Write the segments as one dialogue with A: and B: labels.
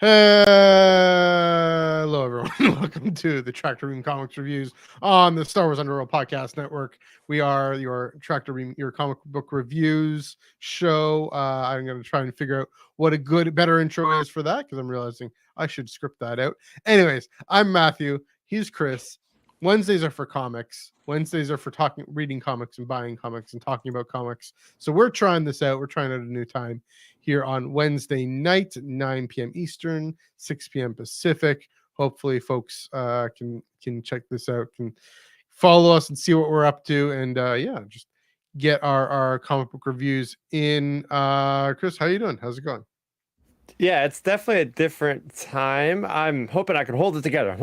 A: Hello, everyone. Welcome to the Tractor Beam Comics Reviews on the Star Wars Underworld Podcast Network. We are your Tractor Beam, your comic book reviews show. I'm going to try and figure out what a better intro is for that because I'm realizing I should script that out. Anyways, I'm Matthew. He's Chris. Wednesdays are for comics. Wednesdays are for reading comics and buying comics and talking about comics. So we're trying this out. We're trying out a new time here on Wednesday night at 9 p.m. Eastern, 6 p.m. Pacific. Hopefully, folks can check this out, can follow us and see what we're up to, and just get our comic book reviews in. Chris, how you doing? How's it going?
B: Yeah, it's definitely a different time. I'm hoping I can hold it together.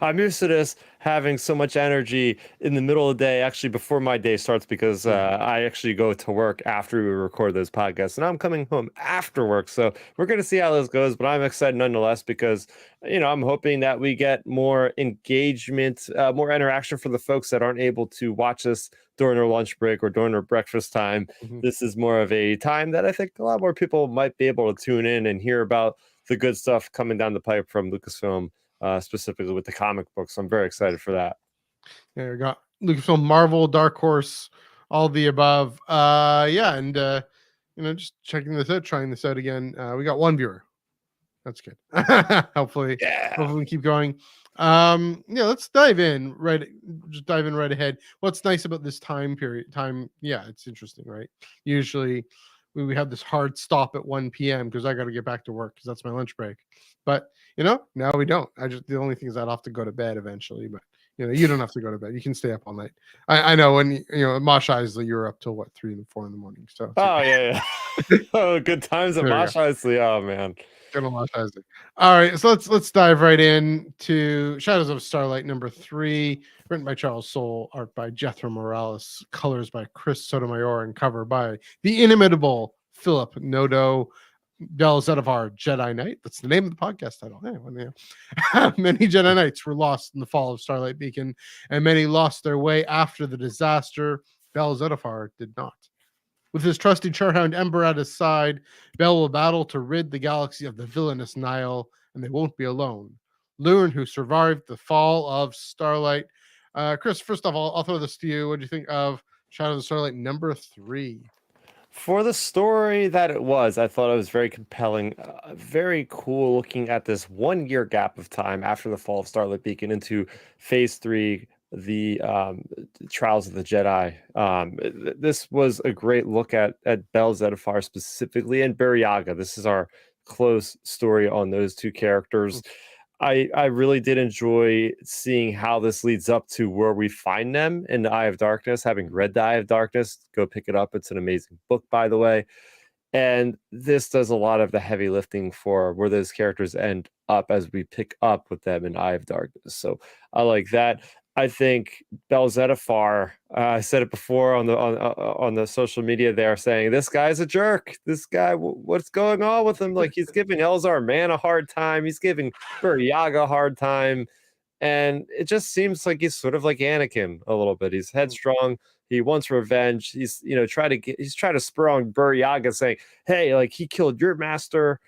B: I'm used to this having so much energy in the middle of the day, actually before my day starts, because I actually go to work after we record those podcasts, and I'm coming home after work. So we're going to see how this goes, but I'm excited nonetheless because, I'm hoping that we get more engagement, more interaction for the folks that aren't able to watch this during their lunch break or during their breakfast time. This is more of a time that I think a lot more people might be able to tune in and hear about the good stuff coming down the pipe from Lucasfilm, specifically with the comic books. I'm very excited for that.
A: Yeah, we got Lucasfilm, Marvel, Dark Horse, all the above. Just checking this out, trying this out again. We got one viewer. That's good. Hopefully we keep going. Let's dive in right ahead. What's nice about this time, it's interesting, right? Usually we have this hard stop at 1 p.m. because I got to get back to work because that's my lunch break. But now we don't. The only thing is I'd have to go to bed eventually, but you don't have to go to bed. You can stay up all night. I know when Mosh Isley, you're up till 3 and 4 in the morning. So
B: yeah. Oh, good times at Mosh Isley. Oh man.
A: All right, so let's dive right in to Shadows of Starlight number 3, written by Charles Soule, art by Jethro Morales, colors by Chris Sotomayor, and cover by the inimitable Philip Nodo. Bell Zettifar, Jedi Knight. That's the name of the podcast title. Many Jedi Knights were lost in the fall of Starlight Beacon, and many lost their way after the disaster. Bell Zettifar did not. With his trusty Charhound Ember at his side, Bell will battle to rid the galaxy of the villainous Nihil, and they won't be alone. Learn who survived the fall of Starlight. Chris, first off, I'll throw this to you. What do you think of Shadows of Starlight number 3?
B: For the story that it was, I thought it was very compelling, very cool looking at this 1 year gap of time after the fall of Starlight Beacon into Phase 3, the Trials of the Jedi. This was a great look at Bell Zettifar specifically, and Buriaga. This is our close story on those two characters. I really did enjoy seeing how this leads up to where we find them in the Eye of Darkness. Having read the Eye of Darkness, go pick it up. It's an amazing book, by the way. And this does a lot of the heavy lifting for where those characters end up as we pick up with them in Eye of Darkness. So I like that. I think Bell Zettifar, I said it before on the social media there, saying this guy's a jerk. This guy, what's going on with him? Like, he's giving Elzar Man a hard time. He's giving Buriaga a hard time. And it just seems like he's sort of like Anakin a little bit. He's headstrong. He wants revenge. He's trying to spur on Buriaga, saying, hey, like, he killed your master.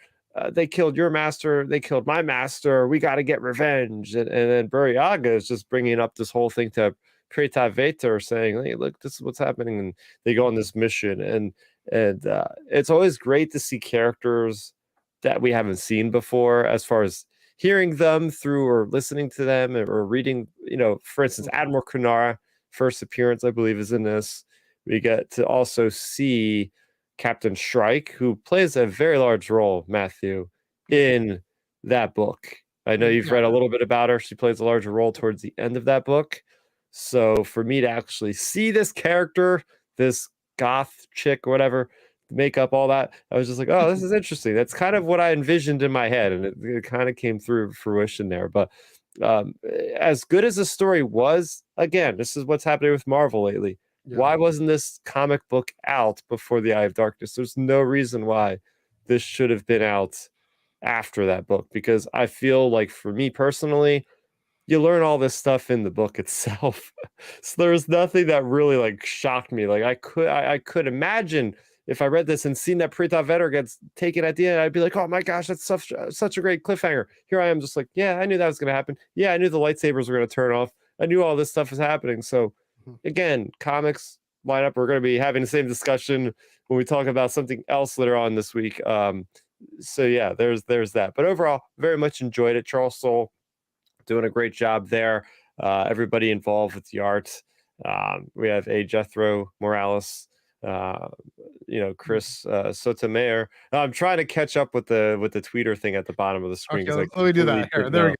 B: They killed your master. They killed my master. We got to get revenge. And then Buriaga is just bringing up this whole thing to Preta Vator, saying, hey, look, this is what's happening. And they go on this mission. And it's always great to see characters that we haven't seen before, as far as hearing them through or listening to them or reading, for instance, Admiral Kunara, first appearance, I believe, is in this. We get to also see Captain Shrike, who plays a very large role, Matthew, in that book. I know you've read a little bit about her. She plays a larger role towards the end of that book. So for me to actually see this character, this goth chick or whatever, makeup, all that, I was just like, oh, this is interesting. That's kind of what I envisioned in my head, and it kind of came through fruition there. But as good as the story was, again, this is what's happening with Marvel lately. Why wasn't this comic book out before the Eye of Darkness? There's no reason why this should have been out after that book, because I feel like, for me personally, you learn all this stuff in the book itself. So there was nothing that really like shocked me. Like I could imagine if I read this and seen that Prita Vetter gets taken at the end, I'd be like, oh my gosh, that's such a great cliffhanger. Here I am, just like, yeah, I knew that was going to happen. Yeah, I knew the lightsabers were going to turn off. I knew all this stuff was happening. So again, comics lineup. We're going to be having the same discussion when we talk about something else later on this week. So yeah, there's that. But overall, very much enjoyed it. Charles Soule doing a great job there. Everybody involved with the art. We have a Jethro Morales, Chris Sotomayor. I'm trying to catch up with the tweeter thing at the bottom of the screen.
A: Okay, let me do that. Here, there we go.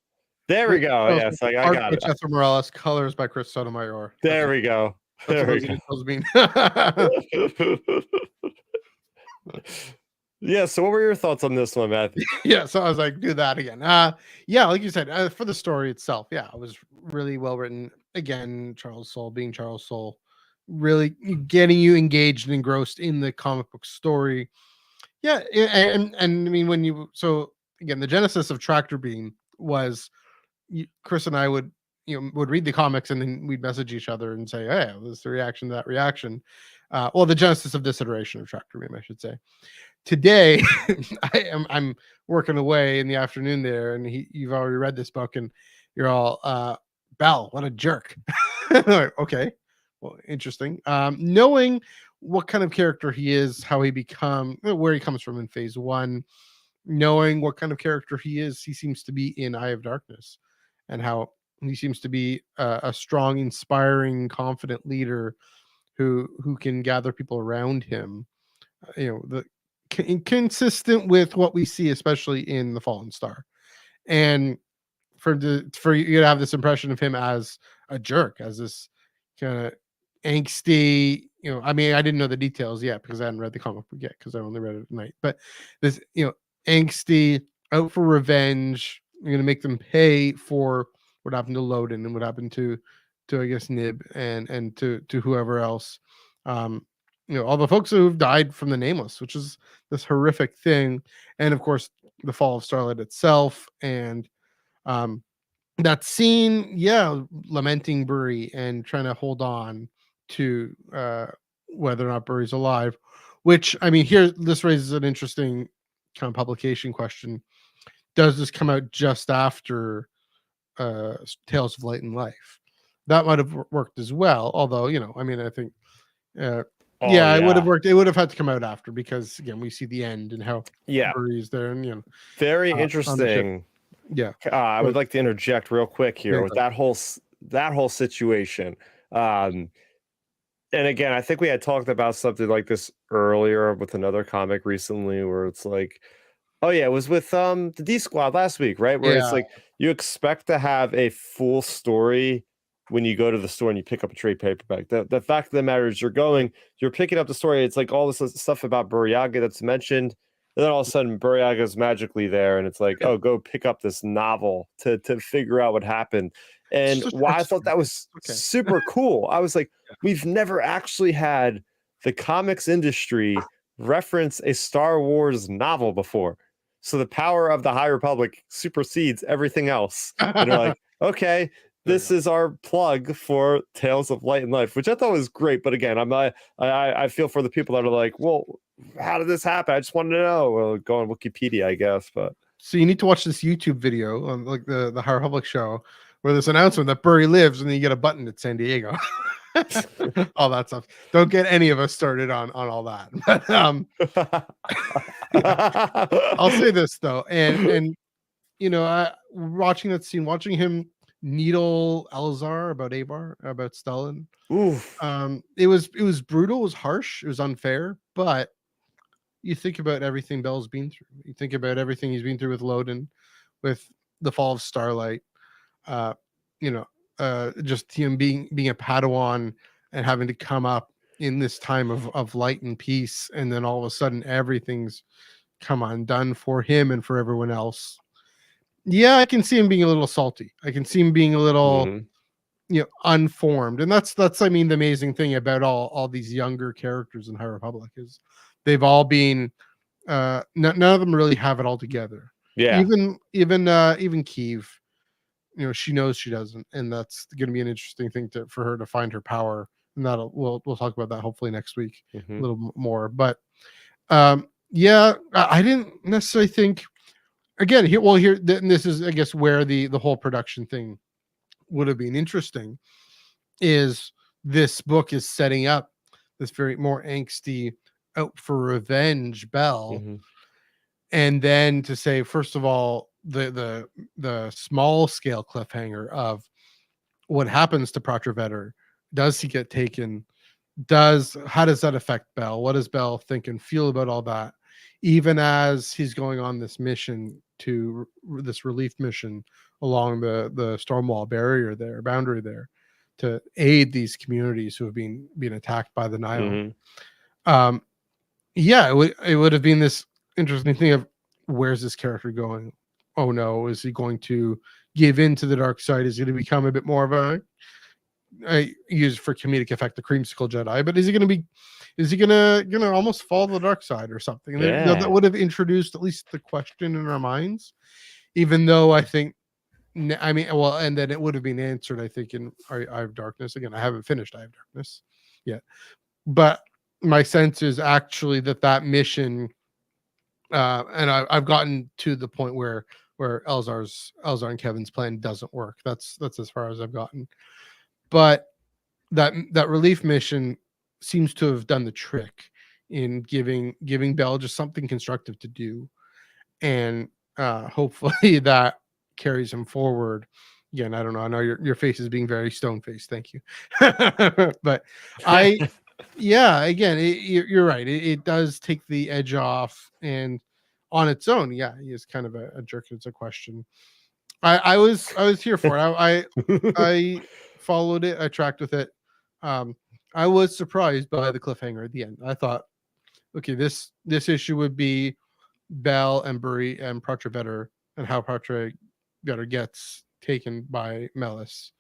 B: There we go. Yes, I got it.
A: Jethro Morales, colors by Chris Sotomayor.
B: There we go.
A: That's what those initials mean.
B: Yeah. So, what were your thoughts on this one, Matthew?
A: Yeah. So I was like, do that again. Yeah, like you said, for the story itself, yeah, it was really well written. Again, Charles Soule being Charles Soule, really getting you engaged and engrossed in the comic book story. Yeah, and I mean, so again, the genesis of Tractor Beam was Chris and I would read the comics and then we'd message each other and say, hey, what's the reaction to that reaction? Well, the genesis of this iteration of Tractor Beam, I should say. Today, I'm working away in the afternoon there, and you've already read this book, and you're all, Bell, what a jerk. Like, okay, well, interesting. Knowing what kind of character he is, how he where he comes from in phase 1, knowing what kind of character he is, he seems to be in Eye of Darkness, and how he seems to be a strong, inspiring, confident leader who can gather people around him. Consistent with what we see, especially in The Fallen Star, and for you to have this impression of him as a jerk, as this kind of angsty, I mean, I didn't know the details yet because I hadn't read the comic book yet because I only read it at night. But this, angsty, out for revenge. You're gonna make them pay for what happened to Loden and what happened to I guess Nib and to whoever else. All the folks who've died from the Nameless, which is this horrific thing, and of course the fall of Starlight itself, and that scene, lamenting Burry and trying to hold on to whether or not Burry's alive. Which, I mean, here this raises an interesting kind of publication question: does this come out just after Tales of Light and Life? That might have worked as well, although I mean, I think. It would have worked. It would have had to come out after because again, we see the end and how Burry's there, and
B: very interesting.
A: Yeah,
B: I would like to interject real quick here with that whole situation. And again, I think we had talked about something like this earlier with another comic recently, where it's like, oh yeah, it was with the D Squad last week, right? Where it's like you expect to have a full story when you go to the store and you pick up a trade paperback. The fact of the matter is you're picking up the story. It's like all this stuff about Burryaga that's mentioned. And then all of a sudden Burryaga is magically there. And it's like, oh, go pick up this novel to figure out what happened. And why I thought that was super cool. I was like, we've never actually had the comics industry reference a Star Wars novel before. So the power of the High Republic supersedes everything else. And they're like, okay, this is our plug for Tales of Light and Life, which I thought was great. But again, I feel for the people that are like, well, how did this happen? I just wanted to know. Well, go on Wikipedia, I guess. But
A: so you need to watch this YouTube video on like the High Republic show where there's an announcement that Burry lives, and then you get a button at San Diego. All that stuff. Don't get any of us started on all that. But, I'll say this though, and watching that scene, watching him needle Elzar about Stellan.
B: Oof.
A: It was brutal, it was harsh, it was unfair, but you think about everything Bell's been through. You think about everything he's been through with Loden, with the fall of Starlight, just him being a Padawan and having to come up in this time of light and peace, and then all of a sudden everything's come undone for him and for everyone else. Yeah, I can see him being a little salty. I can see him being a little, unformed. And that's I mean, the amazing thing about all these younger characters in High Republic is they've all been none of them really have it all together.
B: Yeah.
A: Even Keeve, she knows she doesn't, and that's going to be an interesting thing for her to find her power. And we'll talk about that hopefully next week a little more. But Yeah, I didn't necessarily think. Again, this is, I guess, where the whole production thing would have been interesting. Is this book is setting up this very more angsty, out for revenge Belle,
B: Mm-hmm.
A: and then to say, first of all, the small scale cliffhanger of what happens to Proctor Vetter. Does he get taken? How does that affect Belle? What does Belle think and feel about all that? Even as he's going on this mission this relief mission along the Stormwall boundary there, to aid these communities who have been attacked by the Nile.
B: Mm-hmm.
A: Um, yeah, it would have been this interesting thing of, where's this character going? Oh no, is he going to give in to the dark side? Is he going to become a bit more of a, I use for comedic effect, the creamsicle Jedi, but is he gonna almost fall to the dark side or something? And that would have introduced at least the question in our minds, even though I think, I mean, well, and then it would have been answered, I think, in Eye of Darkness. Again, I haven't finished Eye of Darkness yet, but my sense is actually that mission, and I've gotten to the point where Elzar and Kevin's plan doesn't work. That's as far as I've gotten, but that relief mission seems to have done the trick in giving Belle just something constructive to do, and hopefully that carries him forward. Again, I don't know. I know your face is being very stone faced. Thank you, but yeah, again, you're right. It does take the edge off, and on its own, yeah, he is kind of a jerk. It's a question. I was here for it. I followed it. I tracked with it. I was surprised by the cliffhanger at the end. I thought, okay, this issue would be Belle and Burry and Proctor Vetter, and how Proctor Vetter gets taken by Melis.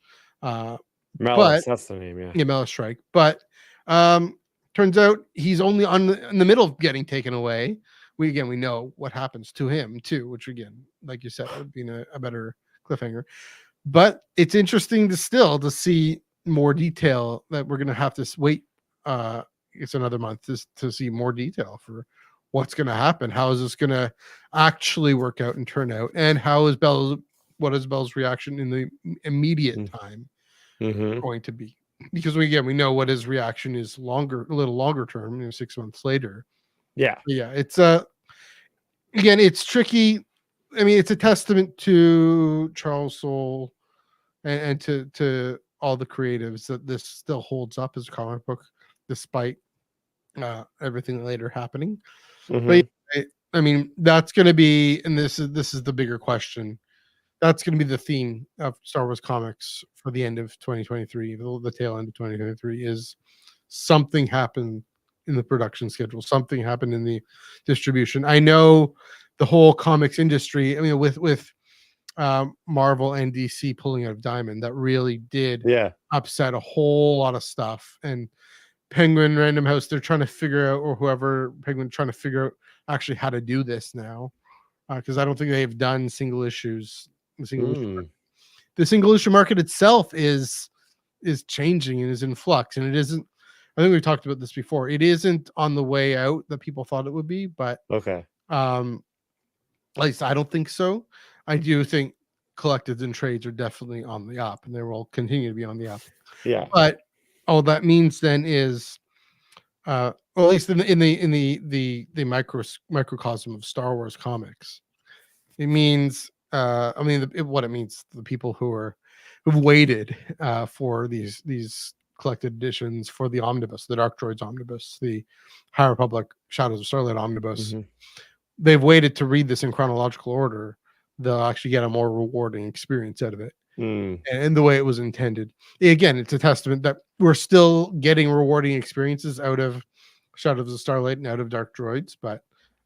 B: Malice,
A: But
B: that's the name, yeah.
A: Melis Strike. But turns out he's only in the middle of getting taken away. We know what happens to him too, which again, like you said, would be a better cliffhanger. But it's interesting to see more detail, that we're going to have to wait. It's another month to see more detail for what's going to happen. How is this going to actually work out and turn out? And what is Belle's reaction in the immediate time going to be? Because we know what his reaction is a little longer term, 6 months later.
B: Yeah.
A: It's again, it's tricky. I mean, it's a testament to Charles Soule and to all the creatives that this still holds up as a comic book, despite everything later happening. But I mean, that's going to be, and this is the bigger question. That's going to be the theme of Star Wars comics for the end of 2023, the tail end of 2023, is something happened in the production schedule. Something happened in the distribution. I know the whole comics industry, I mean, with Marvel and DC pulling out of Diamond, that really did upset a whole lot of stuff. And Penguin Random House, they're trying to figure out, or whoever Penguin, trying to figure out actually how to do this now, because I don't think they've done single issues. The single issue market itself is changing and is in flux, and it isn't. I think we've talked about this before. It isn't on the way out that people thought it would be, but at least I don't think so. I do think collectives and trades are definitely on the up, and they will continue to be on the up.
B: Yeah.
A: But all that means then is, or at least in the microcosm of Star Wars comics, it means, I mean, what it means, the people who've waited for these collected editions, for the omnibus, the Dark Droids omnibus, the High Republic Shadows of Starlight omnibus. They've waited to read this in chronological order. They'll actually get a more rewarding experience out of it, and the way it was intended. Again, it's a testament that we're still getting rewarding experiences out of Shadows of Starlight and out of Dark Droids. But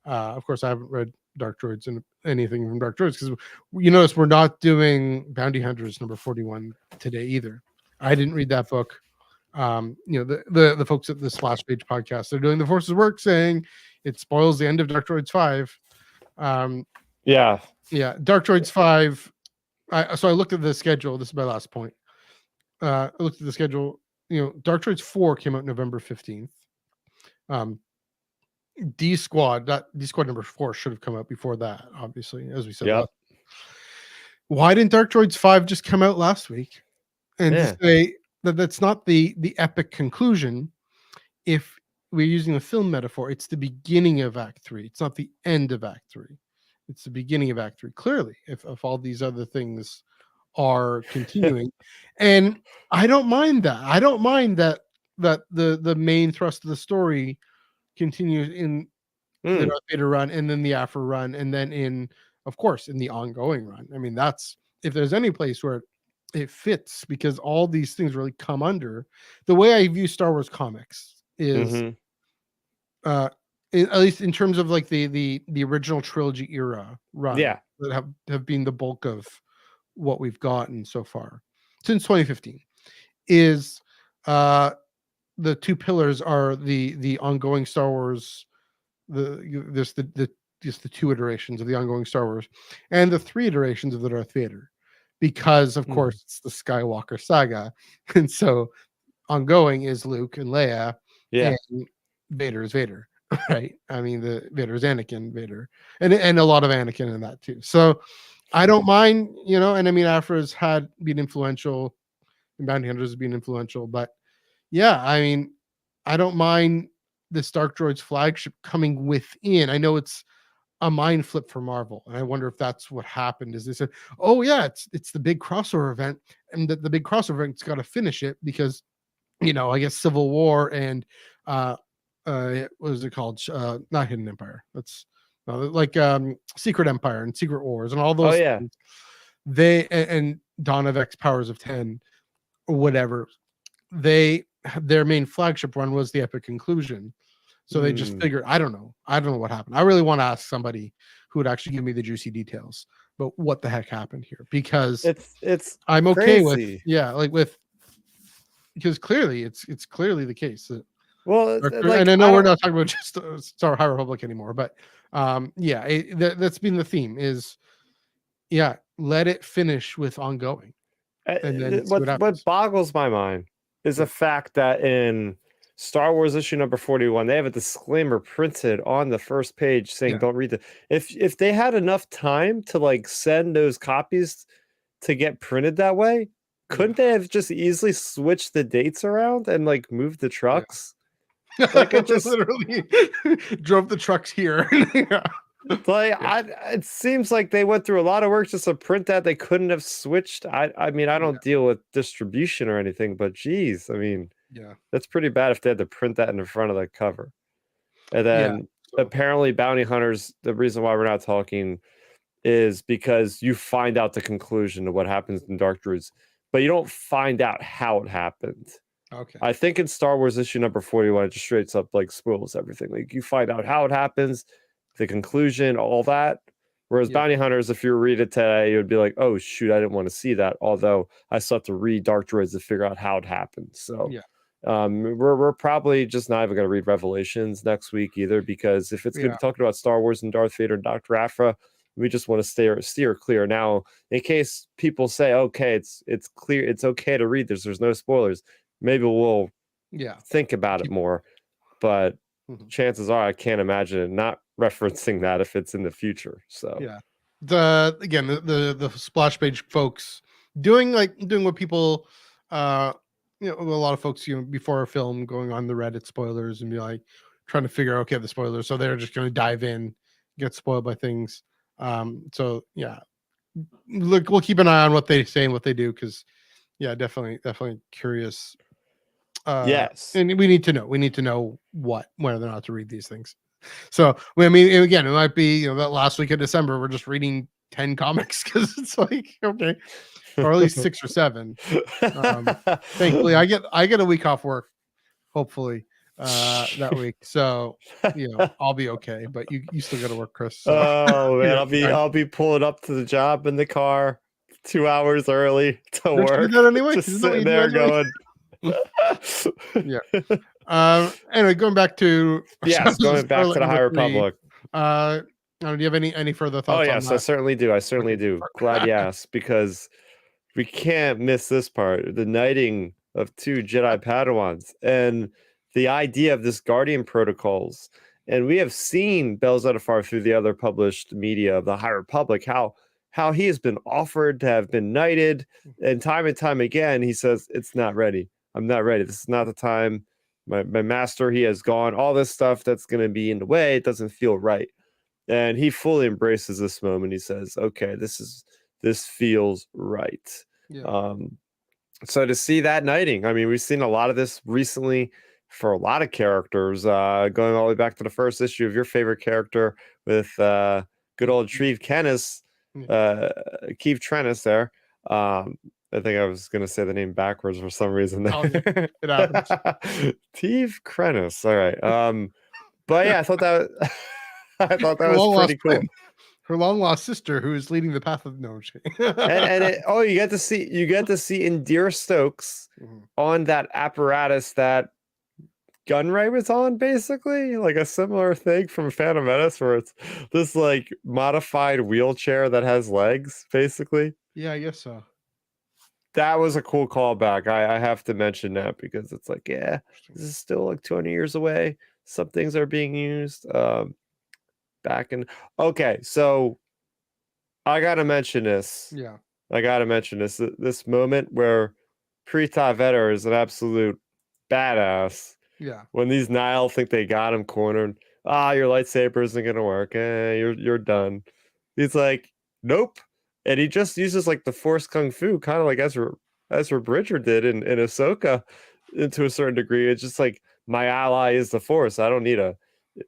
A: of course, I haven't read Dark Droids and anything from Dark Droids, because you notice we're not doing Bounty Hunters number 41 today either. I didn't read that book. The folks at the Splash Page podcast, they're doing the Force's work, saying it spoils the end of Dark Droids 5. Dark Droids 5. So I looked at the schedule. This is my last point. I looked at the schedule. Dark Droids 4 came out November 15th. D Squad, that D Squad number 4 should have come out before that, obviously, as we said
B: Yep.
A: last. Why didn't Dark Droids 5 just come out last week? And to
B: Yeah.
A: say that that's not the epic conclusion, if we're using a film metaphor, it's the beginning of Act 3. It's not the end of Act 3. It's the beginning of Act 3. Clearly, if all these other things are continuing. And I don't mind that. I don't mind that the main thrust of the story continues in the Darth Vader run, and then the Afro run, and then of course, in the ongoing run. I mean, that's, if there's any place where it fits, because all these things really come under the way I view Star Wars comics is, at least in terms of like the original trilogy era run,
B: Yeah.
A: that have been the bulk of what we've gotten so far since 2015, is the two pillars are the ongoing Star Wars, just the two iterations of the ongoing Star Wars, and the three iterations of the Darth Vader, because of course it's the Skywalker saga, and so ongoing is Luke and Leia,
B: Yeah.
A: and Vader is Vader, right? I mean, the Vader is Anakin Vader, and a lot of Anakin in that too. So I don't mind, and I mean, Afra's had been influential, and Bounty Hunters has been influential, but yeah, I mean, I don't mind this Dark Droids flagship coming within. I know it's a mind flip for Marvel, and I wonder if that's what happened. Is they said, "Oh yeah, it's the big crossover event, and the big crossover event's got to finish it because, I guess Civil War and what is it called? Not Hidden Empire. That's like Secret Empire and Secret Wars and all those things. They and Dawn of X, Powers of 10, or whatever. Their main flagship run was the epic conclusion. So they just figured, I don't know what happened. I really want to ask somebody who would actually give me the juicy details, but what the heck happened here? Because
B: it's
A: I'm
B: crazy.
A: okay with because clearly it's clearly the case that,
B: well,
A: and I know we're not talking about just Star High Republic anymore, but that's been the theme is, let it finish with ongoing. And then
B: what boggles my mind is the fact that in Star Wars issue number 41, they have a disclaimer printed on the first page saying, "Don't read the." If they had enough time to like send those copies to get printed that way, couldn't they have just easily switched the dates around and like moved the trucks? Like it just
A: literally drove the trucks here.
B: Like it seems like they went through a lot of work just to print that. They couldn't have switched. I mean, I don't deal with distribution or anything, but geez, I mean, that's pretty bad if they had to print that in the front of the cover. And then apparently Bounty Hunters, the reason why we're not talking is because you find out the conclusion of what happens in Dark Droids, but you don't find out how it happened.
A: Okay.
B: I think in Star Wars issue number 41, it just straight up like spoils everything. Like you find out how it happens, the conclusion, all that. Whereas Bounty Hunters, if you read it today, you would be like, oh shoot, I didn't want to see that. Although I still have to read Dark Droids to figure out how it happened. So we're probably just not even going to read Revelations next week either, because if it's going to be talking about Star Wars and Darth Vader and Dr. Aphra, we just want to steer clear. Now, in case people say, okay, it's clear, it's okay to read this, there's no spoilers, maybe we'll think about it more. But chances are I can't imagine it not referencing that if it's in the future. So
A: the splash page folks doing what people a lot of folks before a film going on the Reddit spoilers and be like trying to figure out the spoilers, so they're just going to dive in, get spoiled by things. Look, we'll keep an eye on what they say and what they do, because definitely curious.
B: Yes,
A: and we need to know whether or not to read these things. So I mean, again, it might be that last week of December we're just reading 10 comics because it's like, okay, or at least 6 or 7. Thankfully I get a week off work, hopefully that week, so I'll be okay, but you still got to work, Chris. So.
B: Oh man, I'll be pulling up to the job in the car 2 hours early to work.
A: Anyway,
B: just sitting there going.
A: Anyway, going back to
B: going back to the High Republic.
A: Do you have any further thoughts?
B: Oh yes, I certainly do. Glad you asked, because we can't miss this part: the knighting of 2 Jedi Padawans and the idea of this Guardian protocols And we have seen Bel Zettifar through the other published media of the High Republic, how he has been offered to have been knighted, and time again he says, "It's not ready. I'm not ready. This is not the time. My master, he has gone. All this stuff that's going to be in the way. It doesn't feel right." And he fully embraces this moment. He says, "Okay, this feels right."
A: Yeah.
B: So to see that knighting, I mean, we've seen a lot of this recently for a lot of characters, going all the way back to the first issue of your favorite character with good old Treve Kennis, Keith Trennis there. I think I was going to say the name backwards for some reason
A: Oh, yeah.
B: there.
A: It happens.
B: Teve Krennis. All right. But yeah, I thought that I thought that
A: Her
B: was
A: long-lost
B: pretty cool.
A: friend. Her long-lost sister, who is leading the path of no.
B: And you get to see Indira Stokes
A: Mhm.
B: on that apparatus that Gunray was on, basically like a similar thing from Phantom Menace, where it's this like modified wheelchair that has legs, basically.
A: Yeah, I guess so.
B: That was a cool callback. I have to mention that because it's like, yeah, this is still like 200 years away. Some things are being used. Back in okay, so I gotta mention this.
A: Yeah.
B: I gotta mention this moment where Preeta Vetter is an absolute badass.
A: Yeah.
B: When these Nile think they got him cornered, your lightsaber isn't gonna work. You're done. He's like, nope, and he just uses like the Force kung fu, kind of like Ezra Bridger did in Ahsoka, to a certain degree. It's just like my ally is the Force. I don't need a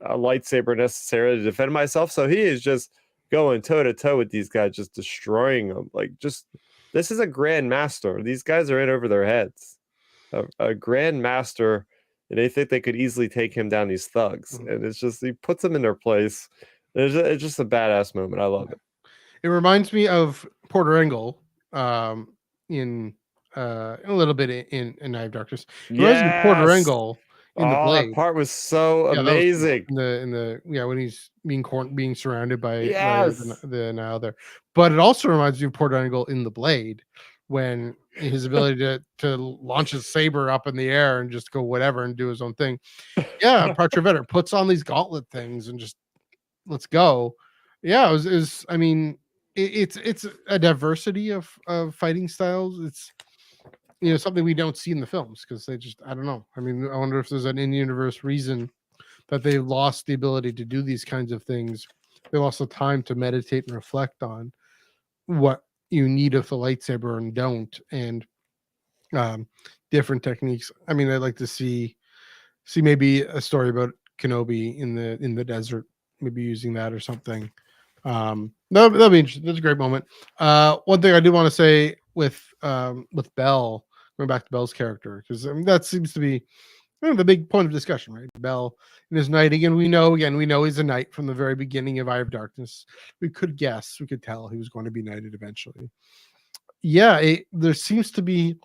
B: lightsaber necessarily to defend myself. So he is just going toe to toe with these guys, just destroying them. Like, just this is a grand master. These guys are in over their heads. A grand master, and they think they could easily take him down, these thugs.
A: Mhm.
B: And it's just he puts them in their place. It's just a badass moment. I love it.
A: It reminds me of Porter Engle, in a little bit in Eye of Darkness. It reminds me of Porter
B: Yes.
A: Engle in the
B: Oh, that
A: Blade.
B: part was so
A: Yeah, that was cool.
B: amazing.
A: In the when he's being surrounded by
B: Yes.
A: the Nile there. But it also reminds me of Porter Engle in the Blade, when his ability to launch his saber up in the air and just go whatever and do his own thing. Yeah, Preeta Vetter puts on these gauntlet things and just let's go. Yeah, it was I mean, it's a diversity of fighting styles. It's something we don't see in the films because they just I don't know. I mean, I wonder if there's an in-universe reason that they lost the ability to do these kinds of things. They lost the time to meditate and reflect on what you need of the lightsaber and don't, and different techniques. I mean, I'd like to see maybe a story about Kenobi in the desert, maybe using that or something. That'll be interesting. That's a great moment. One thing I do want to say with Bell, going back to Bell's character, because I mean, that seems to be the big point of discussion, right? Bell and his knighting, and we know he's a knight from the very beginning of Eye of Darkness. We could tell he was going to be knighted eventually. Yeah, there seems to be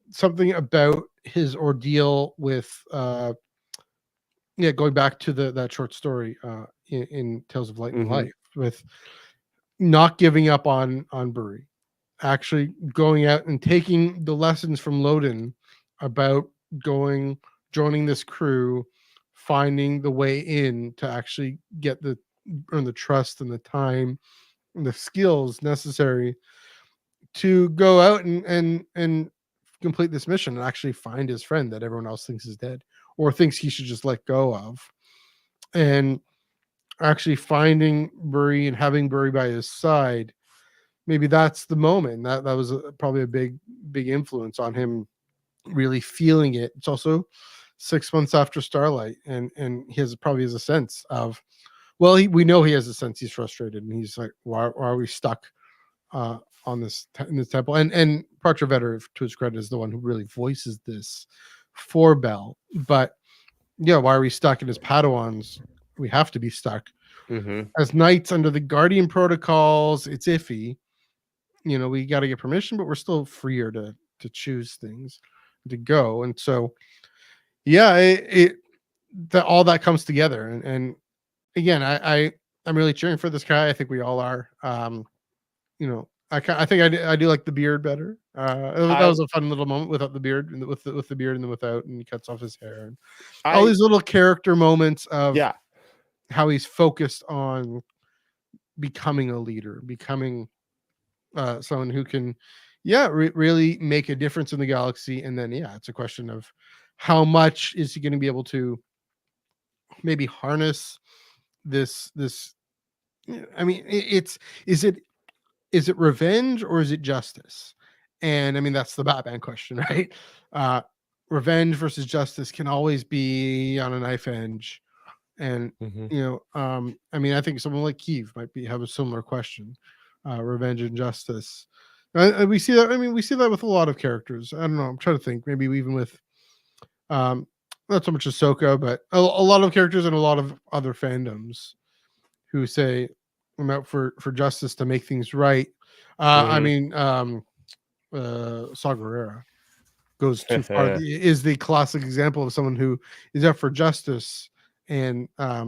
A: something about his ordeal with going back to that short story in Tales of Light and Life, with not giving up on Burry, actually going out and taking the lessons from Loden about joining this crew, finding the way in to actually earn the trust and the time and the skills necessary to go out and complete this mission and actually find his friend that everyone else thinks is dead or thinks he should just let go of, and actually finding Burry and having Burry by his side. Maybe that's the moment that was probably a big influence on him really feeling it. It's also 6 months after Starlight, and he probably has a sense of, well, we know he has a sense he's frustrated, and he's like, why are we stuck on this in this temple? And Preeta Vetter, to his credit, is the one who really voices this for Bell. But yeah, why are we stuck? In his Padawans, we have to be stuck. As knights under the Guardian protocols, it's iffy. We got to get permission, but we're still freer to choose things, to go. And so, yeah, all that comes together. And again, I'm really cheering for this guy. I think we all are. I think I do like the beard better. That was a fun little moment without the beard, and with the beard, and then without, and he cuts off his hair, and all these little character moments of how he's focused on becoming a leader, becoming someone who can, really make a difference in the galaxy. And then, it's a question of how much is he going to be able to maybe harness this. I mean, it's is it is it revenge or is it justice? And I mean, that's the Batman question, right? Uh, Revenge versus justice can always be on a knife edge. And
B: Mm-hmm.
A: I mean, I think someone like Keeve might have a similar question. Revenge and justice. We see that. I mean, we see that with a lot of characters. I don't know. I'm trying to think. Maybe even with um, not so much Ahsoka, but a lot of characters and a lot of other fandoms who say, "I'm out for justice to make things right." I
B: Mm-hmm.
A: mean, Saw Gerrera goes too far. Is the classic example of someone who is out for justice, and I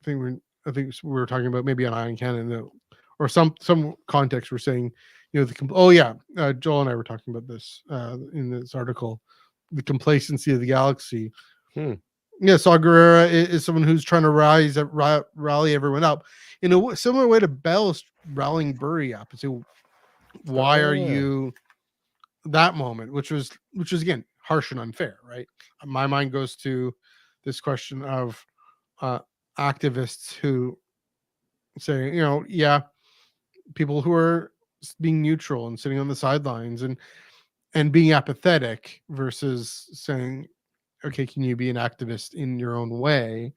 A: think we were talking about maybe on Iron Cannon, or some context. We're saying, Joel and I were talking about this in this article, the complacency of the galaxy. Yeah, Saw Gerrera is someone who's trying to rally everyone up in a similar way to Bell's rallying Burry up and say, why are you that moment, which was again harsh and unfair, right? My mind goes to this question of activists who say, people who are being neutral and sitting on the sidelines and being apathetic versus saying, okay, can you be an activist in your own way?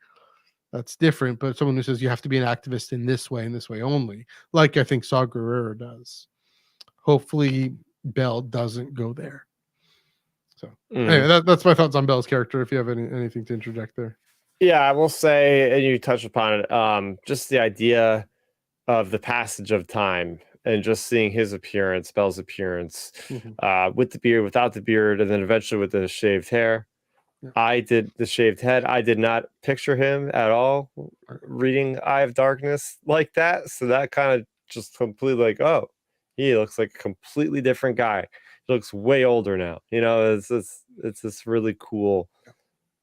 A: That's different. But someone who says you have to be an activist in this way and this way only, like I think Saw Gerrera does. Hopefully Bell doesn't go there. So anyway, that's my thoughts on Bell's character. If you have anything to interject there.
B: Yeah, I will say, and you touched upon it, just the idea of the passage of time and just seeing his appearance, Bell's appearance, with the beard, without the beard, and then eventually with the shaved hair.
A: Yeah.
B: I did the shaved head. I did not picture him at all reading Eye of Darkness like that. So that kind of just completely like, oh, he looks like a completely different guy. He looks way older now. It's this really cool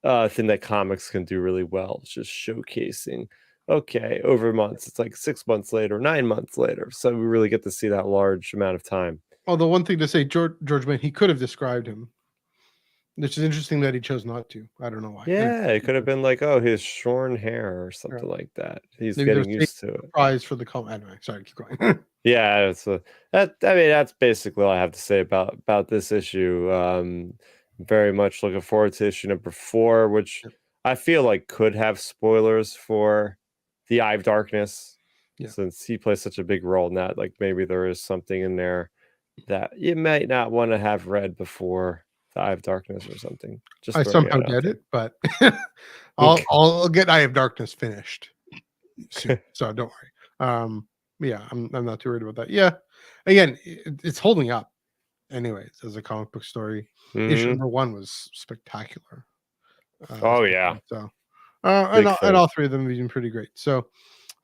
B: thing that comics can do really well. It's just showcasing, okay, over months. It's like 6 months later, 9 months later. So we really get to see that large amount of time.
A: Although one thing to say, George Mann, he could have described him, which is interesting that he chose not to. I don't know why.
B: Yeah, it could have been like, oh, his shorn hair or something like that. He's
A: Maybe
B: getting used to it.
A: Prize for the comment. Anyway, sorry, keep going.
B: Yeah, that's basically all I have to say about this issue. Very much looking forward to issue number 4, which I feel like could have spoilers for the Eye of Darkness, since he plays such a big role in that. Like maybe there is something in there that you might not want to have read before the Eye of Darkness or something. Just
A: I somehow get it, but I'll get Eye of Darkness finished soon, so don't worry. I'm not too worried about that. Yeah, again, it's holding up. Anyways, as a comic book story, issue number 1 was spectacular.
B: Oh yeah.
A: So, and all 3 of them have been pretty great. So,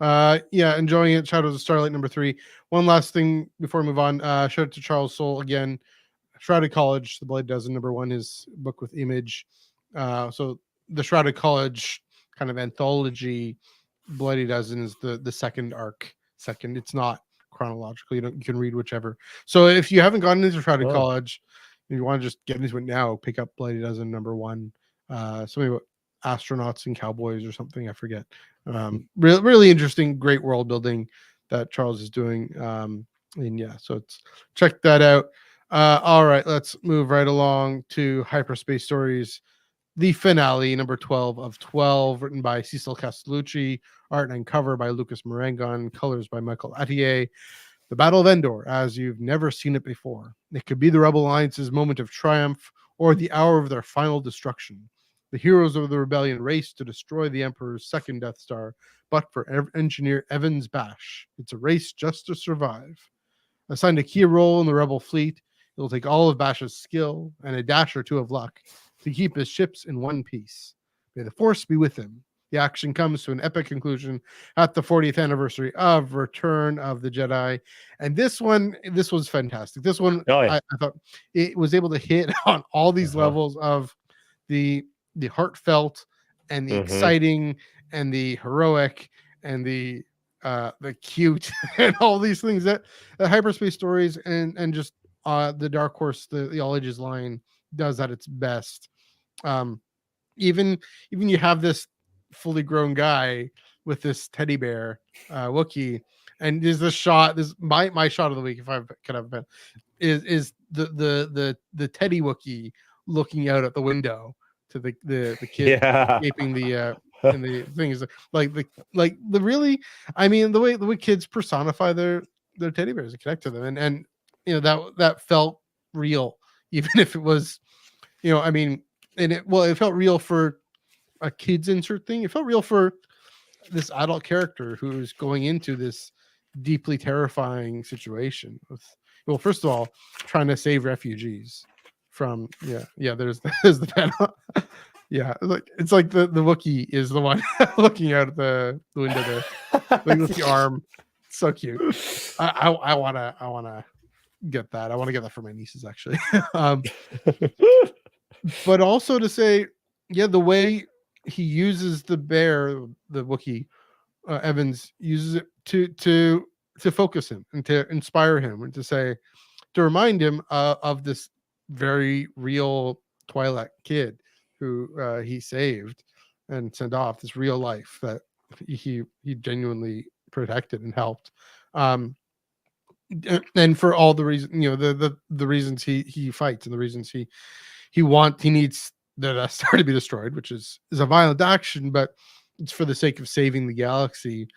A: enjoying it. Shadows of Starlight number 3. One last thing before we move on. Shout out to Charles Soule again. Shrouded College, the Blade Dozen number 1, his book with Image. So the Shrouded College kind of anthology, Bloody Dozen is the second arc. It's not chronological. You can read whichever. So if you haven't gotten into Shrouded College, if you want to just get into it now, pick up Bloody Dozen number 1. Something about astronauts and cowboys or something, I forget. Really interesting, great world building that Charles is doing. So check that out. All right, let's move right along to Hyperspace Stories, the finale, number 12 of 12, written by Cecil Castellucci, art and cover by Lucas Marangon, colors by Michael Attier. The Battle of Endor, as you've never seen it before. It could be the Rebel Alliance's moment of triumph or the hour of their final destruction. The heroes of the rebellion race to destroy the Emperor's second Death Star, but for engineer Evans Bash, it's a race just to survive. Assigned a key role in the Rebel fleet, it'll take all of Bash's skill and a dash or two of luck to keep his ships in one piece. May the Force be with him. The action comes to an epic conclusion at the 40th anniversary of Return of the Jedi. And this was fantastic. This one, I thought it was able to hit on all these levels of the heartfelt and the exciting and the heroic and the cute and all these things that Hyperspace Stories and just the Dark Horse, the All Ages line does at its best. Um, even you have this fully grown guy with this teddy bear Wookiee, and there's this shot. This my shot of the week, if I could have been, is the Teddy Wookiee looking out at the window to the kid
B: Yeah.
A: escaping the and the thing is like the really, I mean, the way kids personify their teddy bears and connect to them, and that felt real, even if it was, I mean, and it felt real for a kids insert thing. It felt real for this adult character who's going into this deeply terrifying situation with, well, first of all, trying to save refugees from there's the panel. Yeah, it's like the Wookiee is the one looking out at the window there, like with the arm. So cute. I wanna get that. I want to get that for my nieces, actually. But also to say, yeah, the way he uses the bear, the Wookiee, Evans uses it to focus him and to inspire him and to remind him of this very real Twilight kid who he saved and sent off, this real life that he genuinely protected and helped. And for all the reasons, the reasons he fights and the reasons he needs the Death Star to be destroyed, which is a violent action, but it's for the sake of saving the galaxy.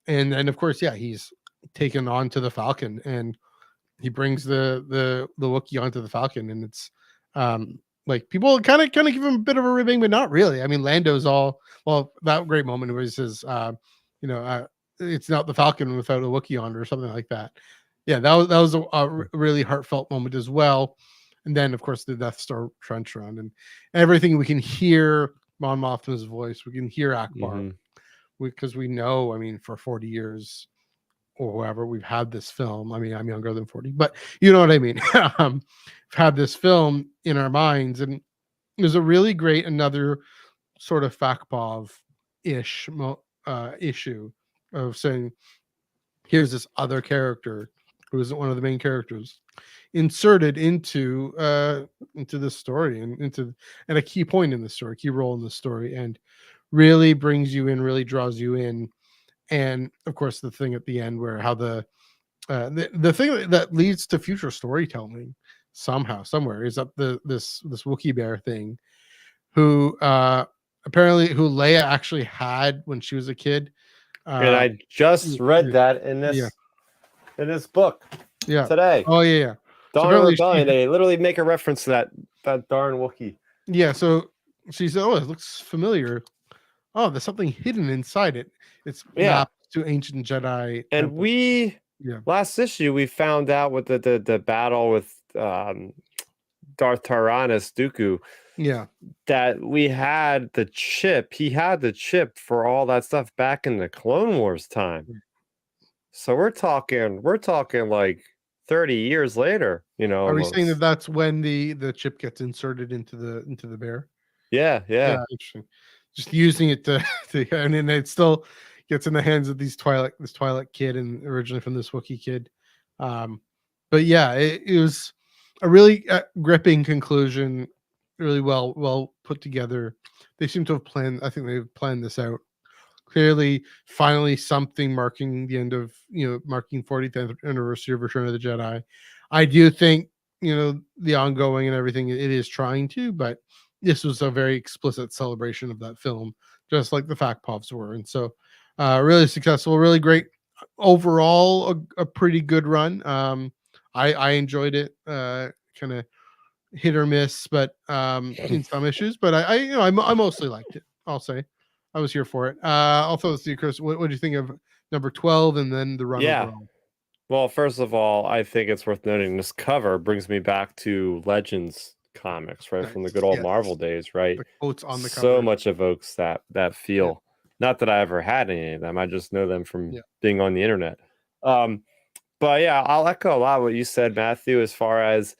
A: And of course, yeah, he's taken on to the Falcon, and he brings the Wookiee onto the Falcon, and it's like people kind of give him a bit of a ribbing, but not really. I mean, Lando's all, well, that great moment where he says, it's not the Falcon without a Wookiee on it, or something like that. Yeah, that was a really heartfelt moment as well. And then, of course, the Death Star trench run and everything. We can hear Mon Mothma's voice. We can hear Akbar, because we know, I mean, for 40 years or whoever, we've had this film. I mean, I'm younger than 40, but you know what I mean. We've had this film in our minds, and it was a really great, another sort of Fakpov-ish issue of saying, here's this other character who isn't one of the main characters inserted into this story and a key point in the story, key role in the story, and really brings you in, really draws you in. And of course, the thing at the end where how the thing that leads to future storytelling somehow, somewhere, is that this Wookiee bear thing, who apparently who Leia actually had when she was a kid.
B: And I just read that in this book today.
A: Oh yeah.
B: Dawn of Rebellion. They literally make a reference to that darn Wookiee. Yeah,
A: so she said, "Oh, it looks familiar. Oh, there's something hidden inside it. It's mapped to ancient Jedi."
B: And last issue we found out with the battle with Darth Tyrannus Dooku.
A: Yeah,
B: that we had the chip. He had the chip for all that stuff back in the Clone Wars time. So we're talking like 30 years later.
A: Are almost. We saying that that's when the chip gets inserted into the bear?
B: Yeah.
A: Interesting. Just using it to and then it still gets in the hands of this Twilight kid, and originally from this Wookiee kid. But yeah, it was a really gripping conclusion. Really well put together. They seem to have planned. I think they've planned this out clearly. Finally, something marking the end of marking 40th anniversary of Return of the Jedi. I do think the ongoing and everything it is trying to, but this was a very explicit celebration of that film, just like the Fakpovs were, and so really successful, really great overall. A pretty good run. I enjoyed it. Kind of hit or miss, but in some issues, but I mostly liked it. I'll say I was here for it. I'll throw this to you, Chris. What do you think of number 12 and then the run overall?
B: Well, first of all, I think it's worth noting this cover brings me back to Legends comics, right? Nice. From the good old Marvel days, right?
A: The quotes on the cover.
B: So much evokes that feel. Not that I ever had any of them. I just know them from being on the internet. But yeah, I'll echo a lot of what you said, Matthew, as far as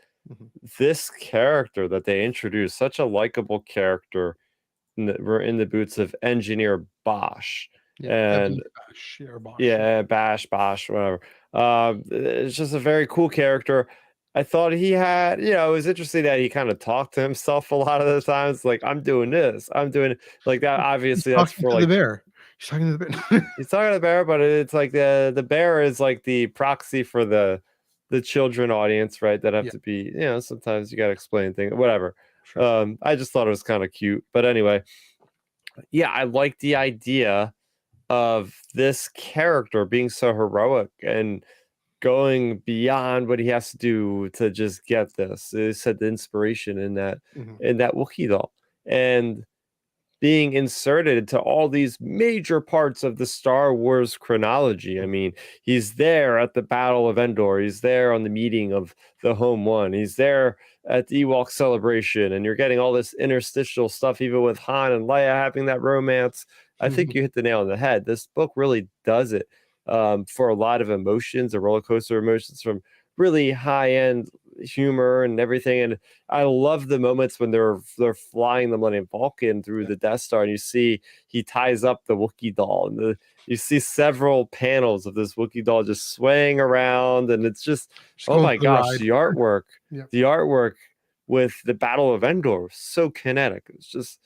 B: this character that they introduced, such a likable character we're in the boots of Engineer Bosch.
A: Yeah,
B: And
A: Evan Bash or Bosch.
B: yeah, Bosch, whatever. It's just a very cool character. I thought he had, it was interesting that he kind of talked to himself a lot of the times, like, I'm doing this, I'm doing like that.
A: He's
B: Obviously, that's
A: talking
B: for
A: to the
B: like
A: bear. He's talking to the bear.
B: he's talking to the bear, but it's like the bear is like the proxy for the children audience, right? That have
A: Yeah.
B: to be, sometimes you got to explain things, whatever.
A: Sure.
B: I just thought it was kind of cute, but anyway, yeah, I like the idea of this character being so heroic and going beyond what he has to do to just get this. It said the inspiration in that
A: Mhm.
B: Wookiee doll, and being inserted into all these major parts of the Star Wars chronology. I mean, he's there at the Battle of Endor. He's there on the meeting of the Home One. He's there at the Ewok celebration, and you're getting all this interstitial stuff, even with Han and Leia having that romance. I think you hit the nail on the head. This book really does it for a lot of emotions, a roller coaster emotions, from really high end humor and everything. And I love the moments when they're flying the Millennium Falcon through the Death Star, and you see he ties up the Wookiee doll, and you see several panels of this Wookiee doll just swaying around, and it's just oh
A: going
B: my
A: for the
B: gosh,
A: ride.
B: the artwork with the Battle of Endor was so kinetic. It's just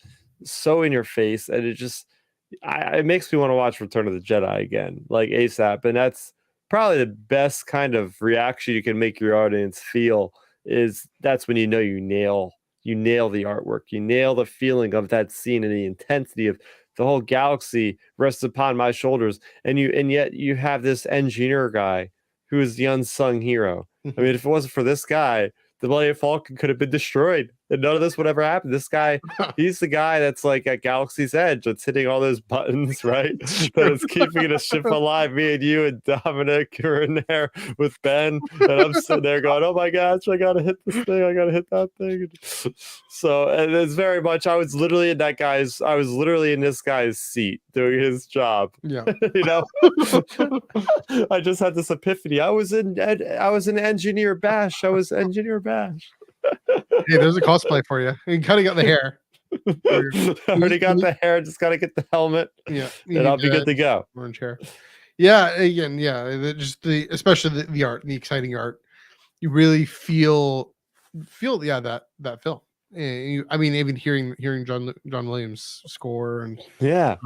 B: so in your face, and it makes me want to watch Return of the Jedi again, like ASAP, and that's probably the best kind of reaction you can make your audience feel. Is that's when you nail the artwork, you nail the feeling of that scene and the intensity of the whole galaxy rests upon my shoulders, and yet you have this engineer guy who is the unsung hero. I mean, if it wasn't for this guy, the Millennium Falcon could have been destroyed, and none of this would ever happen. This guy, he's the guy that's like at Galaxy's Edge, that's hitting all those buttons, right? That is keeping the ship alive. Me and you and Dominic are in there with Ben, and I'm sitting there going, "Oh my gosh, I gotta hit this thing! I gotta hit that thing!" So, and it's very much. I was literally in this guy's seat doing his job.
A: Yeah.
B: I just had this epiphany. I was an Engineer Bash. I was Engineer Bash.
A: Hey, there's a cosplay for you. You kind of got the hair.
B: I already got the hair. Just gotta get the helmet.
A: Yeah,
B: and I'll be good to go.
A: Orange hair. Yeah, again, yeah. Just especially the art, the exciting art. You really feel that film. I mean, even hearing John Williams score and
B: Yeah.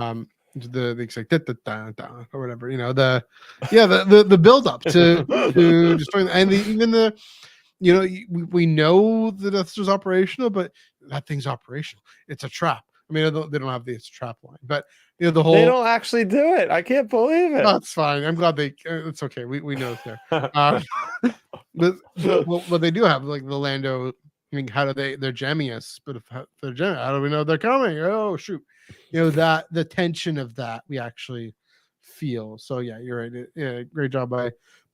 A: the like or whatever, the build up to destroying, and even the we know the Death Star's operational, but that thing's operational. It's a trap. I mean, they don't have the it's a trap line, but the whole
B: they don't actually do it. I can't believe it.
A: That's fine. I'm glad it's okay. We know it's there. But what they do have, like the Lando. I mean, how do they're jamming us? But if they're jamming, how do we know they're coming? Oh shoot! That the tension of that we actually feel. So yeah, you're right. Yeah, great job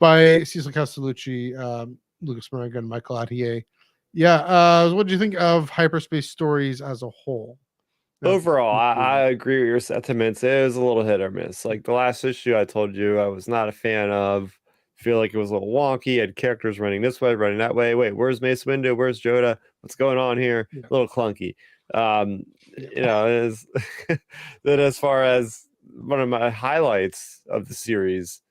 A: by Cecil Castellucci, Lucas Moraga, and Michael Attier. Yeah. What do you think of Hyperspace Stories as a whole?
B: Overall, I agree with your sentiments. It was a little hit or miss. Like the last issue I told you I was not a fan of. Feel like it was a little wonky. Had characters running this way, running that way. Wait, where's Mace Windu? Where's Yoda? What's going on here? A little clunky. Is that as far as one of my highlights of the series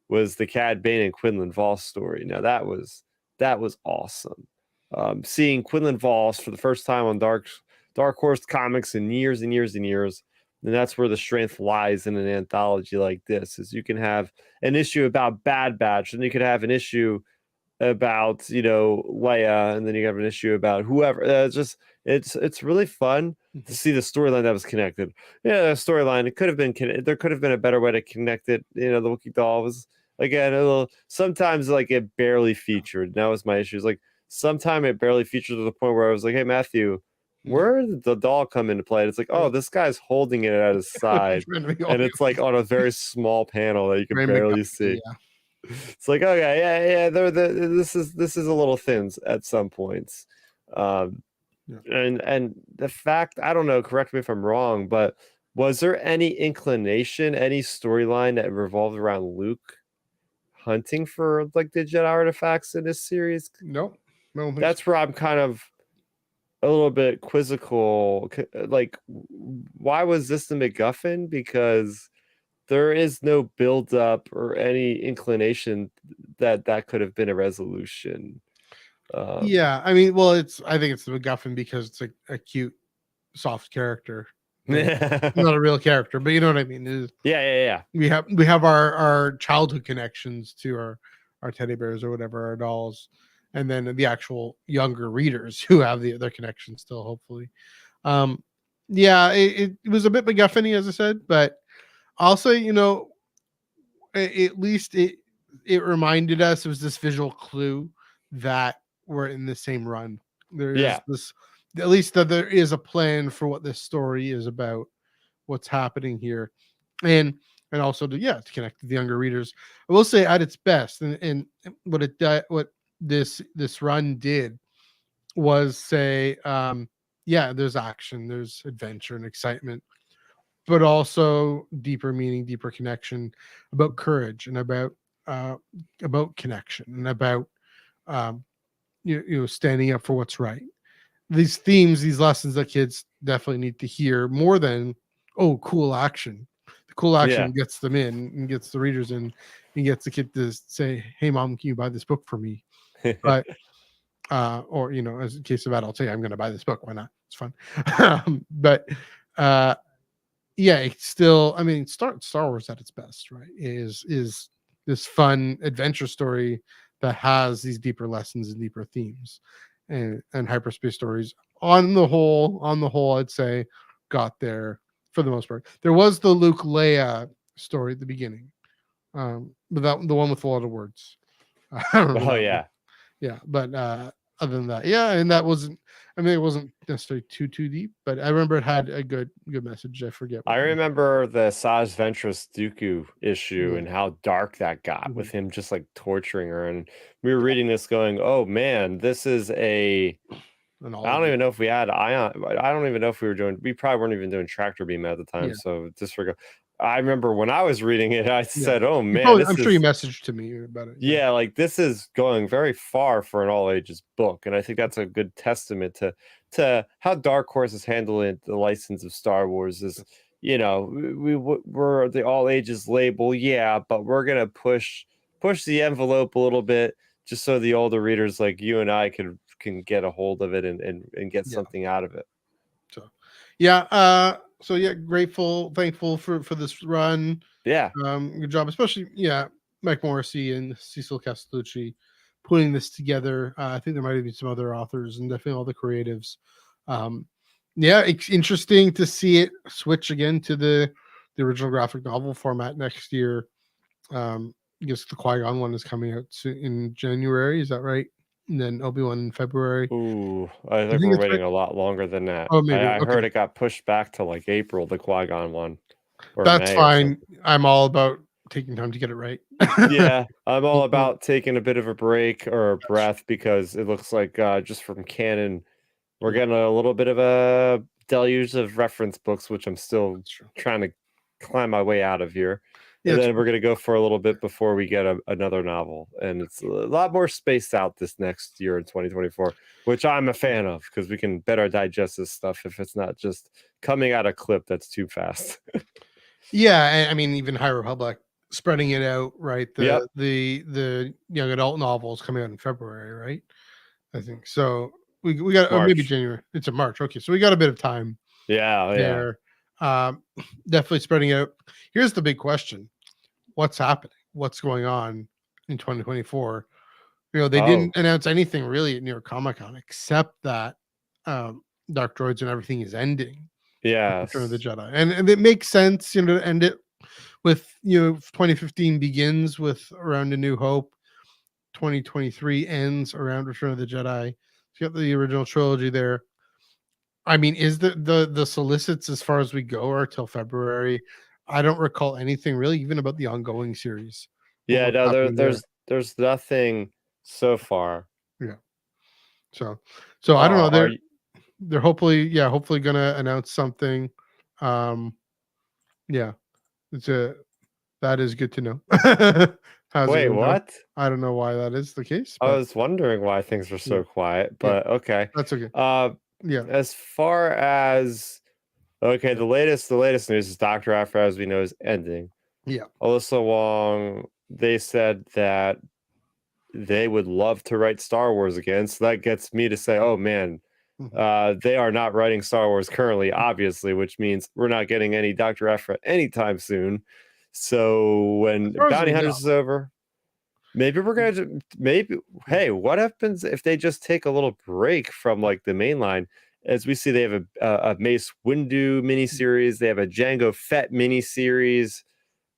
B: was the Cad Bane and Quinlan Voss story. Now that was awesome. Seeing Quinlan Voss for the first time on Dark Horse Comics in years and years and years. And that's where the strength lies in an anthology like this, is you can have an issue about Bad Batch, and you could have an issue about, Leia, and then you have an issue about whoever. It's really fun to see the storyline that was connected. Yeah, the storyline, it could have been, there could have been a better way to connect it. The Wookiee doll was, again, sometimes like it barely featured. And that was my issue. It's like, sometime it barely featured to the point where I was like, hey, Matthew, where did the doll come into play? And it's like, oh, this guy's holding it at his side, and it's like on a very small panel that you can barely see.
A: Yeah.
B: It's like, okay, yeah. This is a little thin at some points, and the fact, I don't know. Correct me if I'm wrong, but was there any inclination, any storyline that revolved around Luke hunting for like the Jedi artifacts in this series?
A: Nope.
B: That's where I'm kind of a little bit quizzical. Like, why was this the MacGuffin? Because there is no build up or any inclination that that could have been a resolution.
A: Yeah, I mean, well, I think it's the MacGuffin because it's a cute, soft character.
B: Yeah,
A: Not a real character, but you know what I mean.
B: yeah.
A: We have our childhood connections to our teddy bears or whatever, our dolls, and then the actual younger readers who have their connections still, hopefully. Um, yeah, it was a bit MacGuffin-y, as I said, but I'll say, at least it reminded us, it was this visual clue that we're in the same run. There is
B: Yeah.
A: this, at least that there is a plan for what this story is about, what's happening here, and also to connect to the younger readers. I will say at its best, and what this run did was say, yeah, there's action, there's adventure and excitement, but also deeper meaning, deeper connection, about courage and uh, about connection and about um, standing up for what's right. These themes, these lessons that kids definitely need to hear more than cool action. The cool
B: Yeah.
A: action gets them in and gets the readers in and gets the kid to say, "Hey, mom, can you buy this book for me?" But or as in case of that, I'll tell you, I'm going to buy this book. Why not? It's fun. But uh, yeah, it's still, I mean, Star Wars at its best, right? Is this fun adventure story that has these deeper lessons and deeper themes, and Hyperspace Stories on the whole, I'd say got there for the most part. There was the Luke Leia story at the beginning, but the one with a lot of words. I remember
B: Oh
A: that one.
B: yeah.
A: Yeah, but other than that, yeah, and that wasn't. I mean, it wasn't necessarily too deep, but I remember it had a good message. I forget
B: I
A: what.
B: remember the Saj Ventress Dooku issue
A: Yeah.
B: and how dark that got
A: Mhm.
B: with him just like torturing her. And we were reading this going, oh man, this is a.
A: And
B: I
A: all of
B: don't
A: it.
B: even know if we had Ion. I don't even know if we were doing. We probably weren't even doing Tractor Beam at the time.
A: Yeah,
B: So disregard. I remember when I was reading it, I
A: yeah.
B: said, "Oh
A: You
B: man,
A: probably,
B: this
A: I'm sure you
B: is
A: messaged to me about it. Yeah,
B: yeah, like this is going very far for an all ages book." And I think that's a good testament to how Dark Horse is handling the license of Star Wars. Is we're the all ages label, yeah, but we're gonna push the envelope a little bit just so the older readers like you and I can get a hold of it and get
A: yeah.
B: something out of it.
A: So, yeah. So yeah, grateful, thankful for this run.
B: Yeah.
A: Good job, especially Mike Morrissey and Cecil Castellucci putting this together. I think there might have been some other authors and definitely all the creatives. Yeah, it's interesting to see it switch again to the original graphic novel format next year. I guess the Qui-Gon one is coming out in January. Is that right? And then Obi-Wan in February.
B: Ooh, I
A: I
B: think
A: think
B: we're
A: it's right.
B: waiting a lot longer than that.
A: Oh,
B: I,
A: maybe.
B: I
A: Okay.
B: heard it got pushed back to like April, the Qui-Gon one, or
A: That's
B: May or
A: fine.
B: something.
A: I'm all about taking time to get it right.
B: Yeah, I'm all
A: Well,
B: about taking a bit of a break or a breath because it looks like just from canon, we're
A: yeah,
B: getting a little bit of a deluge of reference books, which I'm still
A: that's true.
B: trying to climb my way out of here.
A: Yeah,
B: And
A: it's
B: then we're gonna go for a little bit before we get another novel, and it's a lot more spaced out this next year in 2024, which I'm a fan of because we can better digest this stuff if it's not just coming at a clip that's too fast.
A: yeah. I mean, even High Republic spreading it out, right?
B: Yep,
A: The young adult novels coming out in February, right? I think so. We got, or maybe
B: March.
A: January. It's a March. Okay, so we got a bit of time
B: Yeah, yeah.
A: there. Um, Definitely spreading out. Here's the big question: what's happening? What's going on in 2024? They
B: Oh,
A: didn't announce anything really at New York Comic Con except that Dark Droids and everything is ending with Return of the
B: yes.
A: Jedi, and it makes sense, to end it with 2015 begins with Around a New Hope, 2023 ends around Return of the Jedi. So you got the original trilogy there. I mean, is the solicits as far as we go are till February? I don't recall anything really, even about the ongoing series.
B: Yeah,
A: What's
B: no,
A: happening there?
B: there's nothing so far.
A: Yeah. So I don't know.
B: Are
A: They're hopefully gonna announce something. Um, yeah, it's a that is good to know. How's it
B: wait,
A: going, John?
B: what?
A: I don't know why that is the case,
B: I
A: but
B: was wondering why things were
A: yeah,
B: so quiet,
A: yeah,
B: but okay.
A: that's okay. Yeah.
B: As far as okay, the latest news is Doctor Aphra, as we know, is ending.
A: Yeah.
B: Alyssa Wong, they said that they would love to write Star Wars again. So that gets me to say, oh man,
A: Mhm.
B: they are not writing Star Wars currently, obviously, which means we're not getting any Dr. Aphra anytime soon. So
A: As
B: when
A: far as
B: Bounty
A: we know.
B: Hunters is over, maybe we're gonna maybe hey, what happens if they just take a little break from like the main line? As we see, they have a Mace Windu miniseries, they have a Jango Fett miniseries.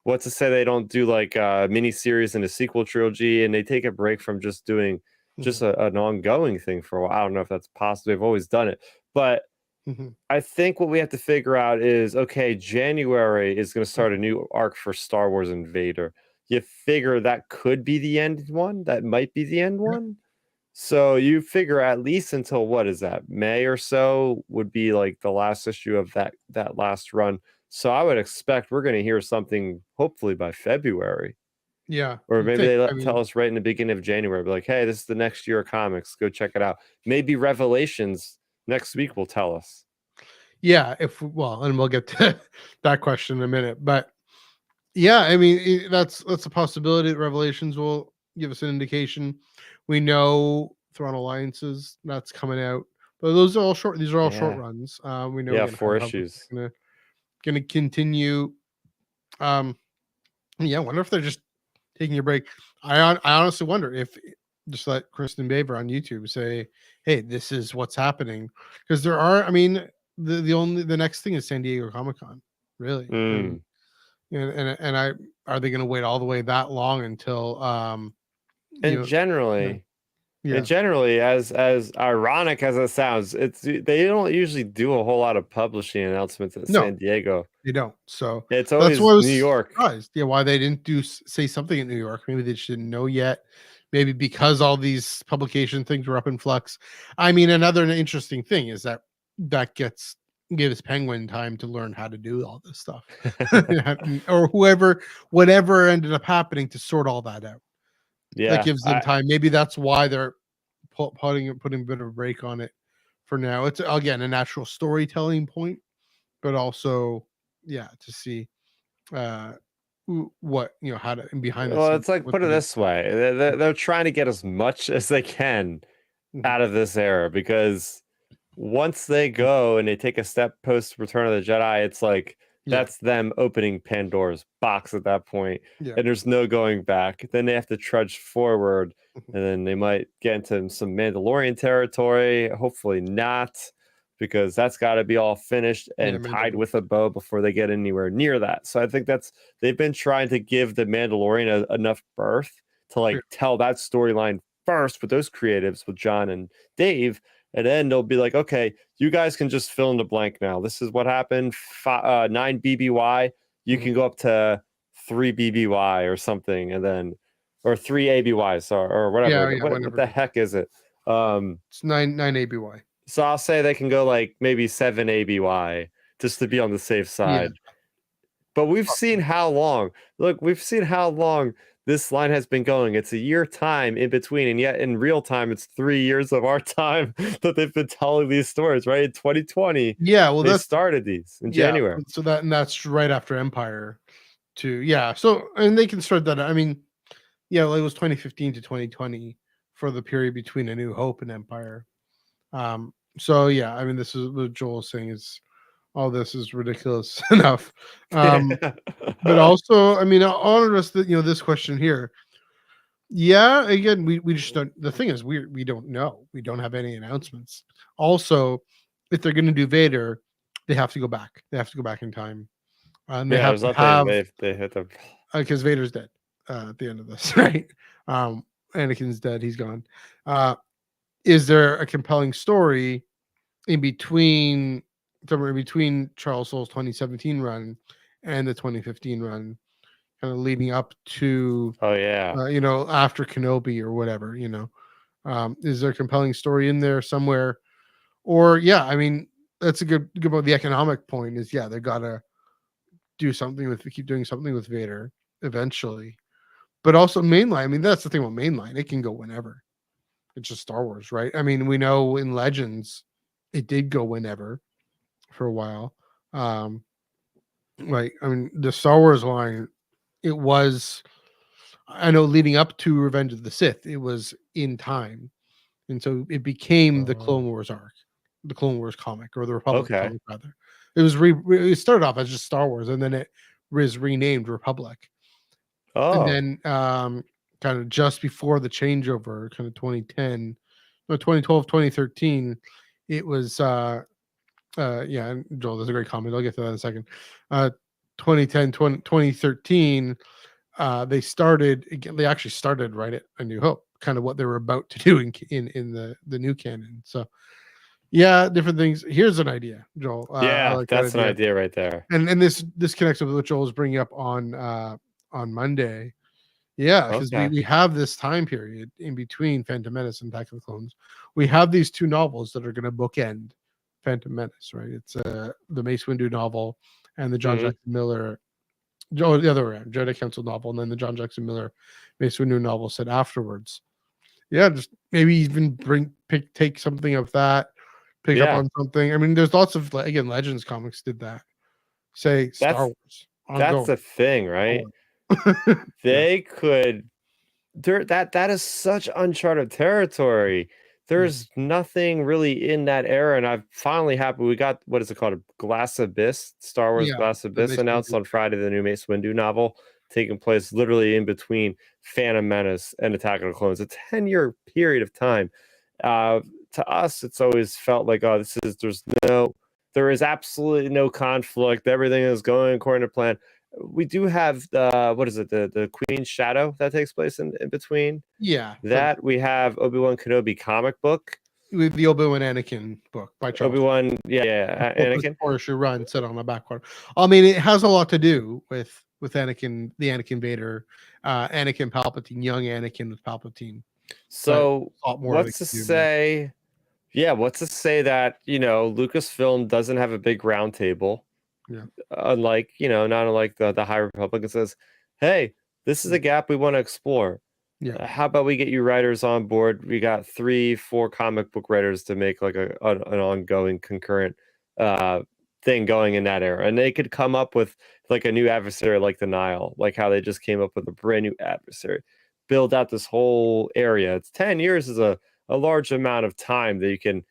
B: What's to say they don't do like a miniseries and a sequel trilogy, and they take a break from just doing just
A: Mhm.
B: an ongoing thing for a while? I don't know if that's possible. They've always done it, but
A: Mhm.
B: I think what we have to figure out is okay, January is going to start a new arc for Star Wars and Vader. You figure that could be the end one, that might be the end
A: Yeah.
B: one. So you figure at least until what is that, May or so would be like the last issue of that last run. So I would expect we're going to hear something hopefully by February,
A: Yeah.
B: or
A: You'd
B: maybe
A: think.
B: they
A: I
B: tell
A: mean,
B: us right in the beginning of January, be like, hey, this is the next year of comics. Go check it out. Maybe Revelations next week will tell us.
A: yeah. If well, and we'll get to that question in a minute, but yeah, I mean that's a possibility that Revelations will give us an indication. We know Throne Alliances that's coming out, but those are all short. These are all short
B: Yeah.
A: runs. We know
B: Yeah,
A: again High
B: 4
A: Republic is
B: issues.
A: gonna continue. Um, yeah, I wonder if they're just taking a break. I honestly wonder if just let Kristen Baber on YouTube say, "Hey, this is what's happening," because there are. I mean, the next thing is San Diego Comic Con. Really, I mean,
B: Mm.
A: and I are they going to wait all the way that long until
B: And
A: you know yeah
B: generally
A: yeah
B: as ironic as it sounds, they don't usually do a whole lot of publishing announcements at
A: no
B: San Diego.
A: they don't. So
B: It's
A: that's why
B: always
A: I
B: New
A: was
B: York.
A: surprised. Yeah, why they didn't say something in New York. Maybe they just didn't know yet. Maybe because all these publication things were up in flux. I mean, another interesting thing is that that gives Penguin time to learn how to do all this stuff, or whatever ended up happening to sort all that out. That
B: Yeah,
A: gives them time. Maybe that's why they're putting a bit of a break on it for now. It's again a natural storytelling point, but also yeah to see uh what how to behind the
B: well,
A: scenes
B: it's like
A: what
B: put it
A: they're doing.
B: this way, they're trying to get as much as they can
A: Mhm.
B: out of this era because once they go and they take a step post Return of the Jedi, it's like
A: Yeah,
B: that's them opening Pandora's box at that point,
A: yeah,
B: and there's no going back. Then they have to trudge forward,
A: mhm.
B: and then they might get into some Mandalorian territory. Hopefully not, because that's got to be all finished
A: Yeah.
B: and tied
A: Mandalorian.
B: with a bow before they get anywhere near that. So I think that's they've been trying to give the Mandalorian enough birth to
A: Yeah,
B: like tell that storyline first with those creatives with John and Dave, and then they'll be like, okay, you guys can just fill in the blank now. This is what happened. 9 BBY. You
A: mhm.
B: can go up to 3 BBY or something, and then or 3 ABYs or whatever.
A: Yeah, yeah.
B: What
A: Whatever
B: the
A: it is,
B: heck is it?
A: it's nine ABY.
B: So I'll say they can go like maybe 7 ABY just to be on the safe
A: Yeah,
B: side. But we've seen how long. Look, we've seen how long this line has been going. It's a year time in between, and yet in real time, it's 3 years of our time that they've been telling these stories. Right in 2020,
A: yeah. Well,
B: they
A: that's
B: started these in
A: yeah.
B: January.
A: So that's right after Empire too. Yeah. So and they can start that. I mean, yeah, like it was 2015 to 2020 for the period between A New Hope and Empire. So yeah, I mean, this is what Joel's saying is all this is ridiculous enough. But also, I mean, I'll address the this question here. Yeah, again, we just don't. The thing is, we don't know. We don't have any announcements. Also, if they're going to do Vader, they have to go back. They have to go back in time, and they
B: Yeah,
A: have
B: there's
A: to
B: nothing.
A: have
B: They hit the.
A: because Vader's dead at the end of this, right? Anakin's dead. He's gone. Is there a compelling story in between somewhere in between Charles Soule's 2017 run and the 2015 run, kind of leading up to
B: Oh yeah,
A: after Kenobi or whatever, is there a compelling story in there somewhere? Or yeah, I mean, that's a good about the economic point is yeah, they gotta keep doing something with Vader eventually. But also mainline, I mean, that's the thing about mainline, it can go whenever. It's just Star Wars, right? I mean, we know in Legends, it did go whenever for a while. Like, I mean, the Star Wars line, it was, I know, leading up to Revenge of the Sith, it was in time, and so it became the Clone Wars arc, the Clone Wars comic, or the Republic
B: Okay.
A: comic rather. It was it started off as just Star Wars, and then it was renamed Republic. And
B: Oh,
A: then kind of just before the changeover, kind of 2010, no, 2012, 2013, it was yeah, and Joel, that's a great comment. I'll get to that in a second. 2010, 2013, they actually started right at A New Hope, kind of what they were about to do in the new canon. So yeah, different things. Here's an idea, Joel. I
B: yeah,
A: like that
B: that's an
A: idea.
B: idea right there.
A: And this connects with what Joel was bringing up on Monday. Yeah, because
B: Okay.
A: we have this time period in between Phantom Menace and Attack of the Clones. We have these two novels that are going to bookend Phantom Menace, right? It's the Mace Windu novel and the John
B: Hmm.
A: Jackson Miller, the other way around, Jedi Council novel, and then the John Jackson Miller Mace Windu novel set afterwards. Yeah, just maybe even take something of that, pick up
B: Yeah,
A: on something. I mean, there's lots of, again, Legends comics did that. Say Star
B: that's
A: Wars
B: that's
A: ongoing.
B: the thing, right?
A: Yeah,
B: They could that is such uncharted territory.
A: mhm.
B: There's nothing really in that era, and I'm finally happy we got, what is it called? A Glass Abyss, Star Wars
A: Yeah,
B: Glass
A: the
B: Abyss
A: Mace
B: announced
A: Windu.
B: on Friday, the new Mace Windu novel taking place literally in between Phantom Menace and Attack of the Clones. A 10-year period of time. Uh, to us, it's always felt like, oh, there is absolutely no conflict. Everything is going according to plan. We do have what is it, the Queen's Shadow that takes place in between
A: Yeah, but
B: that. We have Obi-Wan Kenobi comic book,
A: with the Obi-Wan Anakin book by Charles
B: Obi-Wan, yeah,
A: Focus
B: Anakin.
A: Horseshoe Run set on the back corner. I mean, it has a lot to do with Anakin, the Anakin Vader, Anakin Palpatine, young Anakin with Palpatine, but
B: So
A: a lot more they
B: what's
A: could
B: to
A: do there.
B: say, yeah, what's to say that, Lucasfilm doesn't have a big round table,
A: Yeah,
B: unlike, not unlike the High Republic, and says, hey, this is a gap we want to explore.
A: yeah,
B: How about we get you writers on board? We got 3, 4 comic book writers to make like an ongoing concurrent uh thing going in that era, and they could come up with like a new adversary, like the Nile, like how they just came up with a brand new adversary, build out this whole area. It's 10 years is a large amount of time that you can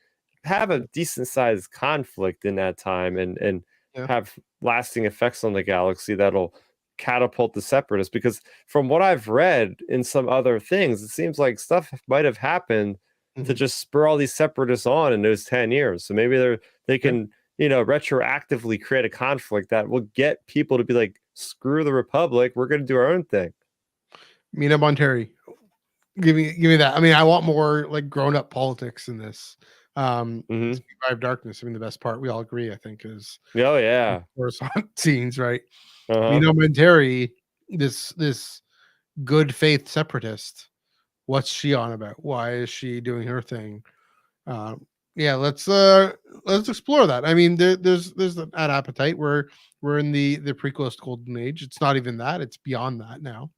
B: have a decent sized conflict in that time, and
A: yeah.
B: have lasting effects on the galaxy that'll catapult the separatists. Because from what I've read in some other things, it seems like stuff might have happened to
A: Mhm.
B: just spur all these separatists on in those 10 years. So maybe they
A: Yeah.
B: can, retroactively create a conflict that will get people to be like, screw the Republic, we're going to do our own thing.
A: Mina Monteri, give me that. I mean, I want more like grown up politics in this.
B: Hmm.
A: Survive Darkness. I mean, the best part, we all agree, I think, is
B: Oh
A: the
B: yeah.
A: Coruscant scenes, right?
B: Uh-huh.
A: Mina Monteri, this good faith separatist. What's she on about? Why is she doing her thing? Yeah, let's explore that. I mean, there's an appetite. We're in the prequels golden age. It's not even that, it's beyond that now.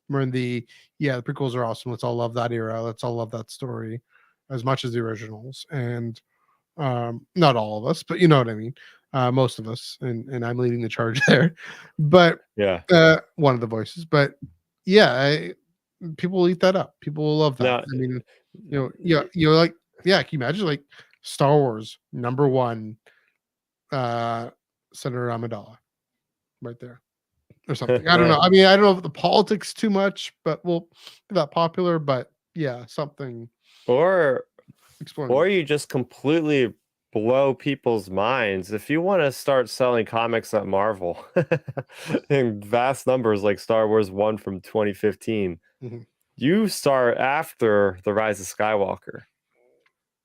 A: We're in the prequels are awesome. Let's all love that era. Let's all love that story as much as the originals. And not all of us, but you know what I mean. Most of us, and I'm leading the charge there. But
B: Yeah.
A: one of the voices. But yeah, people will eat that up. People will love that.
B: Now,
A: I mean, yeah, like, yeah, can you imagine like Star Wars #1, uh, Senator Amidala right there or something? I don't know. I mean, I don't know if the politics too much, but we'll be that popular. But yeah, something
B: or
A: exploring
B: or
A: that.
B: you just completely blow people's minds. If you want to start selling comics at Marvel in vast numbers, like Star Wars 1 from 2015,
A: Mhm.
B: you start after The Rise of Skywalker,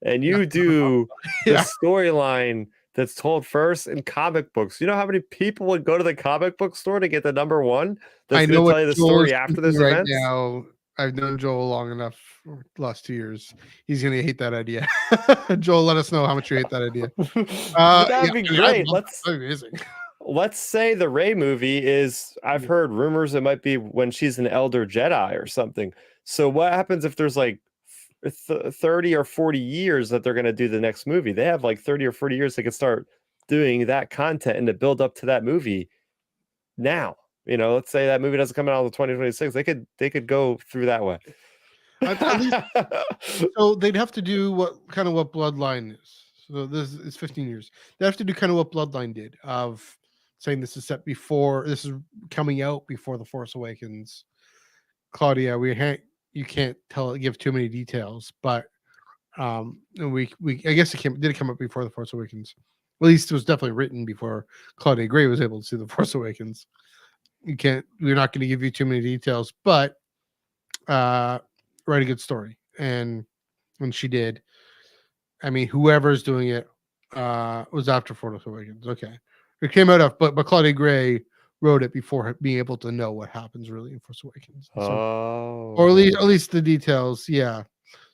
B: and
A: That's
B: you
A: another
B: do the
A: yeah,
B: storyline that's told first in comic books. You know how many people would go to the comic book store to get the #1
A: I
B: that's going
A: know
B: to
A: what
B: tell you the
A: Joel is
B: story after
A: thinking
B: those
A: right
B: events?
A: now. I've known Joel long enough, for the last 2 years. He's gonna hate that idea. Joel, let us know how much you hate that idea.
B: But
A: Yeah,
B: that'd be
A: I mean, I
B: great.
A: love that. That'd be amazing.
B: Let's say the Rey movie is, I've
A: Yeah.
B: heard rumors it might be when she's an elder Jedi or something. So what happens if there's like 30 or 40 years that they're going to do the next movie. They have like 30 or 40 years they could start doing that content and to build up to that movie now. Let's say that movie doesn't come out until 2026. They could go through that way.
A: At least, so they'd have to do what Bloodline is. So this is 15 years. They have to do kind of what Bloodline did, of saying this is coming out before The Force Awakens. Claudia, you can't give too many details, but and I guess did come up before The Force Awakens. At least it was definitely written before Claudia Gray was able to see The Force Awakens. We're not going to give you too many details, but write a good story. And when she did, I mean, whoever's doing it was after Force Awakens. Okay. It came out of, but Claudia Gray wrote it before being able to know what happens really in Force Awakens. Or at least the details. Yeah.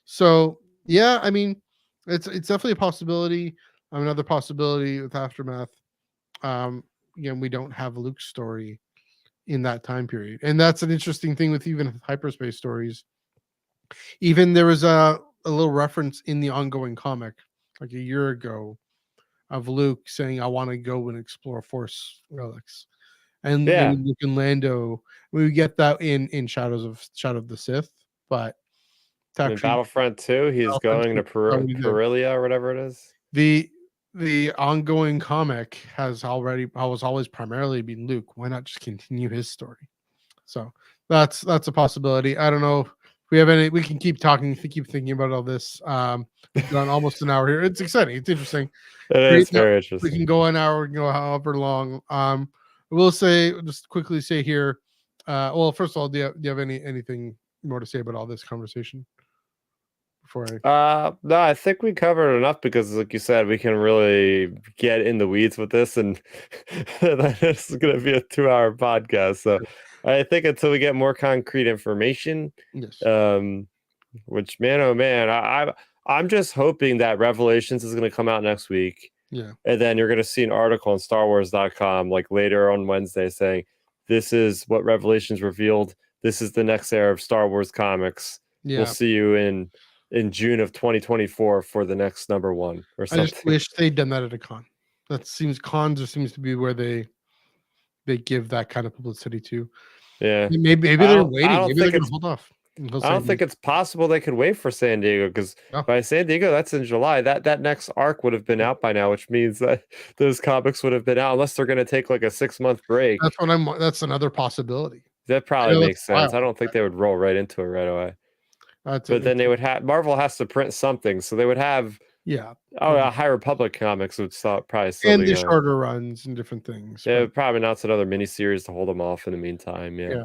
A: So yeah, I mean, it's definitely a possibility. Another possibility with Aftermath. Again, we don't have Luke's story in that time period, and that's an interesting thing with even Hyperspace Stories. Even there was a little reference in the ongoing comic like a year ago of Luke saying, "I want to go and explore Force relics," and maybe Luke and Lando. We get that in Shadow of the Sith, but
B: in Battlefront 2, he's going to Perilia or whatever it is.
A: The ongoing comic has always primarily been Luke. Why not just continue his story? So that's a possibility. I don't know if we have any. We can keep talking, keep thinking about all this. We've gone almost an hour here. It's exciting. It's interesting.
B: It is very interesting.
A: We can go an hour. We can go however long. I will just quickly say here. Well, first of all, do you have anything more to say about all this conversation?
B: No, I think we covered enough because, like you said, we can really get in the weeds with this, and this is going to be a 2-hour podcast. So I think until we get more concrete information,
A: yes.
B: Which man, oh man, I'm just hoping that Revelations is going to come out next week.
A: Yeah,
B: and then you're going to see an article on StarWars.com like later on Wednesday saying this is what Revelations revealed. This is the next era of Star Wars comics. Yeah. We'll see you in June of 2024 for the next number one or something.
A: I just wish they'd done that at a con. Cons just seems to be where they give that kind of publicity to.
B: Yeah.
A: Maybe they're waiting. Maybe they're going to hold off.
B: I don't think it's possible they could wait for San Diego because by San Diego, that's in July. That next arc would have been out by now, which means that those comics would have been out unless they're going to take like a 6-month break.
A: That's another possibility.
B: That probably makes sense. I don't think they would roll right into it right away. But then they would have Marvel has to print something, so they would have High Republic comics would probably still
A: and the shorter runs and different things.
B: Yeah, probably not another miniseries to hold them off in the meantime. Yeah.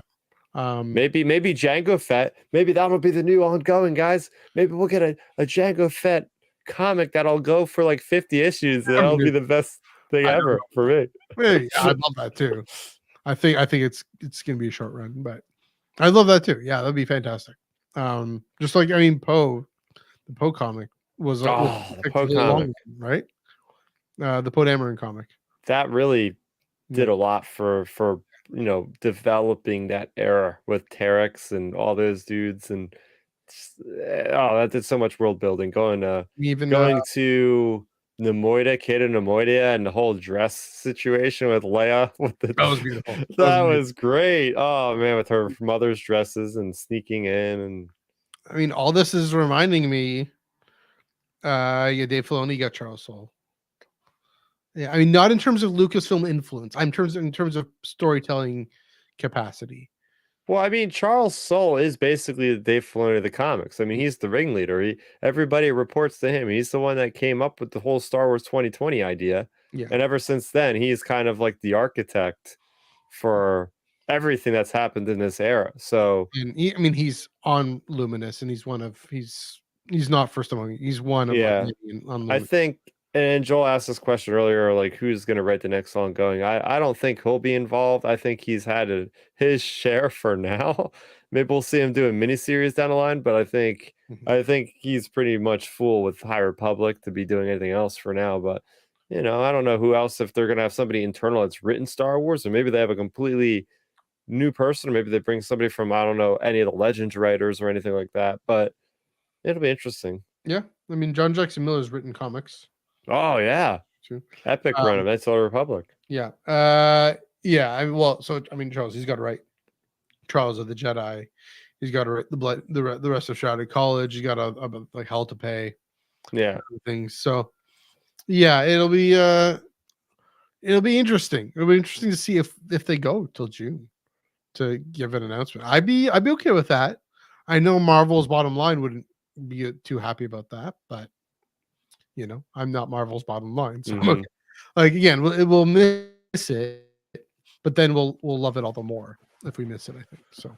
B: Maybe Jango Fett. Maybe that'll be the new ongoing, guys. Maybe we'll get a Jango Fett comic that'll go for like 50 issues. That'll be the best thing ever for me.
A: Yeah, I'd love that too. I think it's gonna be a short run, but I love that too. Yeah, that'd be fantastic. Just like Poe, the Poe comic was
B: the Poe comic,
A: right? The Poe Dameron comic.
B: That really did a lot for developing that era with Terex and all those dudes, and that did so much world building. Going to Nemoida, Kid and Nemoidia, and the whole dress situation with Leia.
A: That was beautiful.
B: That was great. Oh man, with her mother's dresses and sneaking in, and
A: all this is reminding me. Dave Filoni got Charles Soule. Yeah, not in terms of Lucasfilm influence. In terms of storytelling capacity.
B: Well, Charles Soule is basically the Dave Filoni of the comics. He's the ringleader. Everybody reports to him. He's the one that came up with the whole Star Wars 2020 idea. Yeah. And ever since then, he's kind of like the architect for everything that's happened in this era. So,
A: and he's on Luminous, and he's not first among. He's one of on Luminous.
B: I think. And Joel asked this question earlier, like who's going to write the next ongoing? I don't think he'll be involved. I think he's had his share for now. Maybe we'll see him do a miniseries down the line, but I think he's pretty much full with High Republic to be doing anything else for now. But I don't know who else, if they're going to have somebody internal that's written Star Wars, or maybe they have a completely new person, or maybe they bring somebody from, I don't know, any of the Legends writers or anything like that. But It'll be interesting.
A: Yeah, I mean, John Jackson Miller's written comics
B: Oh yeah,
A: too.
B: epic run of Knights of the Old Republic.
A: Yeah, yeah. I mean, Charles, he's got to write Trials of the Jedi. He's got to write the rest of Shrouded College. He's got a like hell to pay.
B: Yeah,
A: Things. So yeah, it'll be interesting. It'll be interesting to see if they go till June to give an announcement. I'd be okay with that. I know Marvel's bottom line wouldn't be too happy about that, but I'm not Marvel's bottom line, so I'm okay. Like again, we'll miss it, but then we'll love it all the more if we miss it. I think so.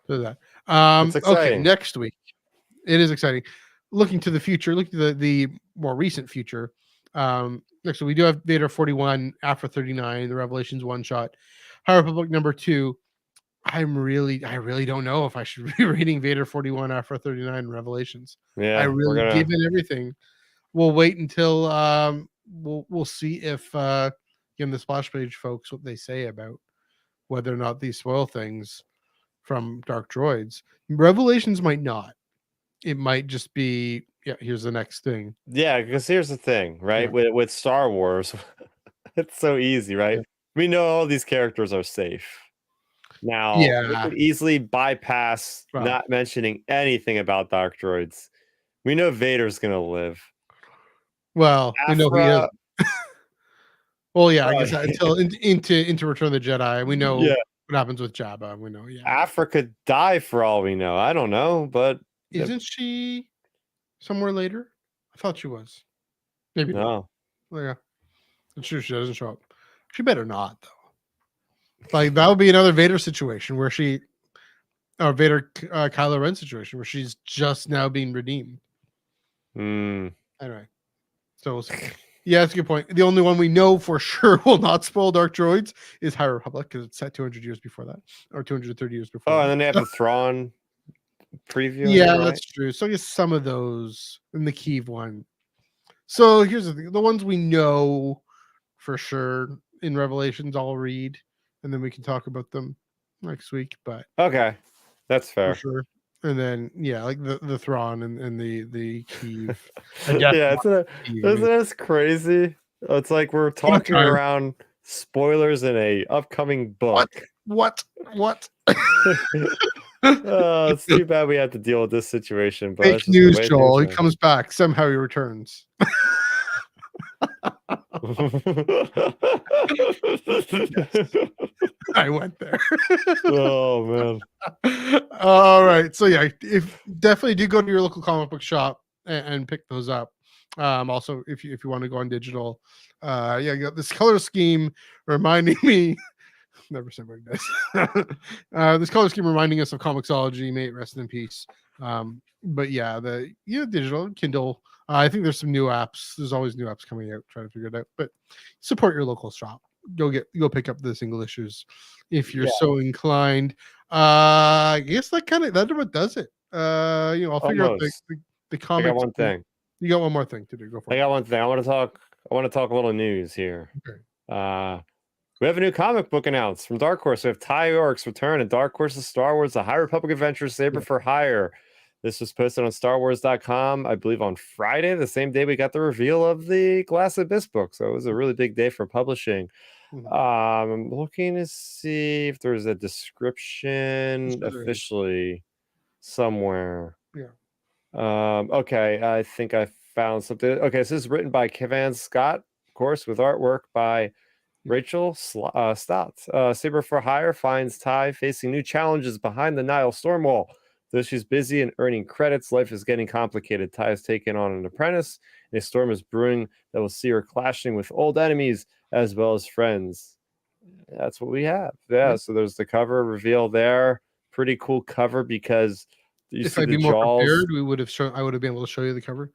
A: That.
B: it's exciting.
A: Okay, next week it is exciting. Looking to the future, looking to the more recent future. Next week we do have Vader 41, After 39, the Revelations one shot, High Republic number 2. I really don't know if I should be reading Vader 41, After 39, Revelations.
B: Yeah,
A: I really, given everything, we'll wait until we'll see if again the splash page folks what they say about whether or not these spoil things from Dark Droids. Revelations might not. It might just be here's the next thing.
B: Yeah, because here's the thing, right? With Star Wars, it's so easy, right?
A: Yeah.
B: We know all these characters are safe. Now, we could easily bypass not mentioning anything about Dark Droids. We know Vader's gonna live.
A: Well, we know he is. Well, yeah, I guess until into Return of the Jedi, we know what happens with Jabba. We know,
B: Afra could die for all we know. I don't know, but
A: isn't she somewhere later? I thought she was. Maybe
B: no.
A: Not. Well, yeah, I'm sure she doesn't show up. She better not, though. Like that would be another Vader situation where Vader Kylo Ren situation where she's just now being redeemed. Anyway, so we'll see. Yeah, that's a good point. The only one we know for sure will not spoil Dark Droids is High Republic because it's set 200 years before that, or 230 years before.
B: Oh, and then they have the Thrawn preview.
A: Yeah, that's true. So I guess some of those and the Kyiv one. So here's the thing: the ones we know for sure in Revelations, I'll read, and then we can talk about them next week. But
B: okay, that's fair.
A: For sure. And then like the Thrawn and the Kyiv.
B: Yeah, that's crazy. It's like we're talking around spoilers in a upcoming book.
A: What?
B: It's too bad we had to deal with this situation. But
A: fake news, Joel. He comes back. Somehow he returns. I went there.
B: Oh man.
A: All right. So if definitely do go to your local comic book shop and pick those up. Also if you want to go on digital, you got this color scheme reminding me. Never said what it does. This color scheme reminding us of Comixology. May it rest in peace. But the digital Kindle. I think there's some new apps. There's always new apps coming out. Trying to figure it out. But support your local shop. Go pick up the single issues if you're so inclined. I guess that what does it. I'll figure out the comics.
B: I got one thing.
A: You got one more thing to do. Go for it.
B: I got one thing. I want to talk a little news here.
A: Okay.
B: We have a new comic book announced from Dark Horse. We have Ty York's return in Dark Horse's Star Wars: The High Republic Adventure Saber for Hire. This was posted on StarWars.com, I believe, on Friday, the same day we got the reveal of the Glass Abyss book. So it was a really big day for publishing. I'm looking to see if there's a description officially somewhere. Okay, I think I found something. Okay, so this is written by Kevin Scott, of course, with artwork by Rachel Stott. Saber for Hire finds Ty facing new challenges behind the Nile Stormwall. Though she's busy and earning credits, life is getting complicated. Ty has taken on an apprentice, and a storm is brewing that will see her clashing with old enemies as well as friends. That's what we have. Yeah, so there's the cover reveal there. Pretty cool cover because you
A: if
B: see
A: I'd
B: the
A: be
B: jaws.
A: More prepared, I would have been able to show you the cover.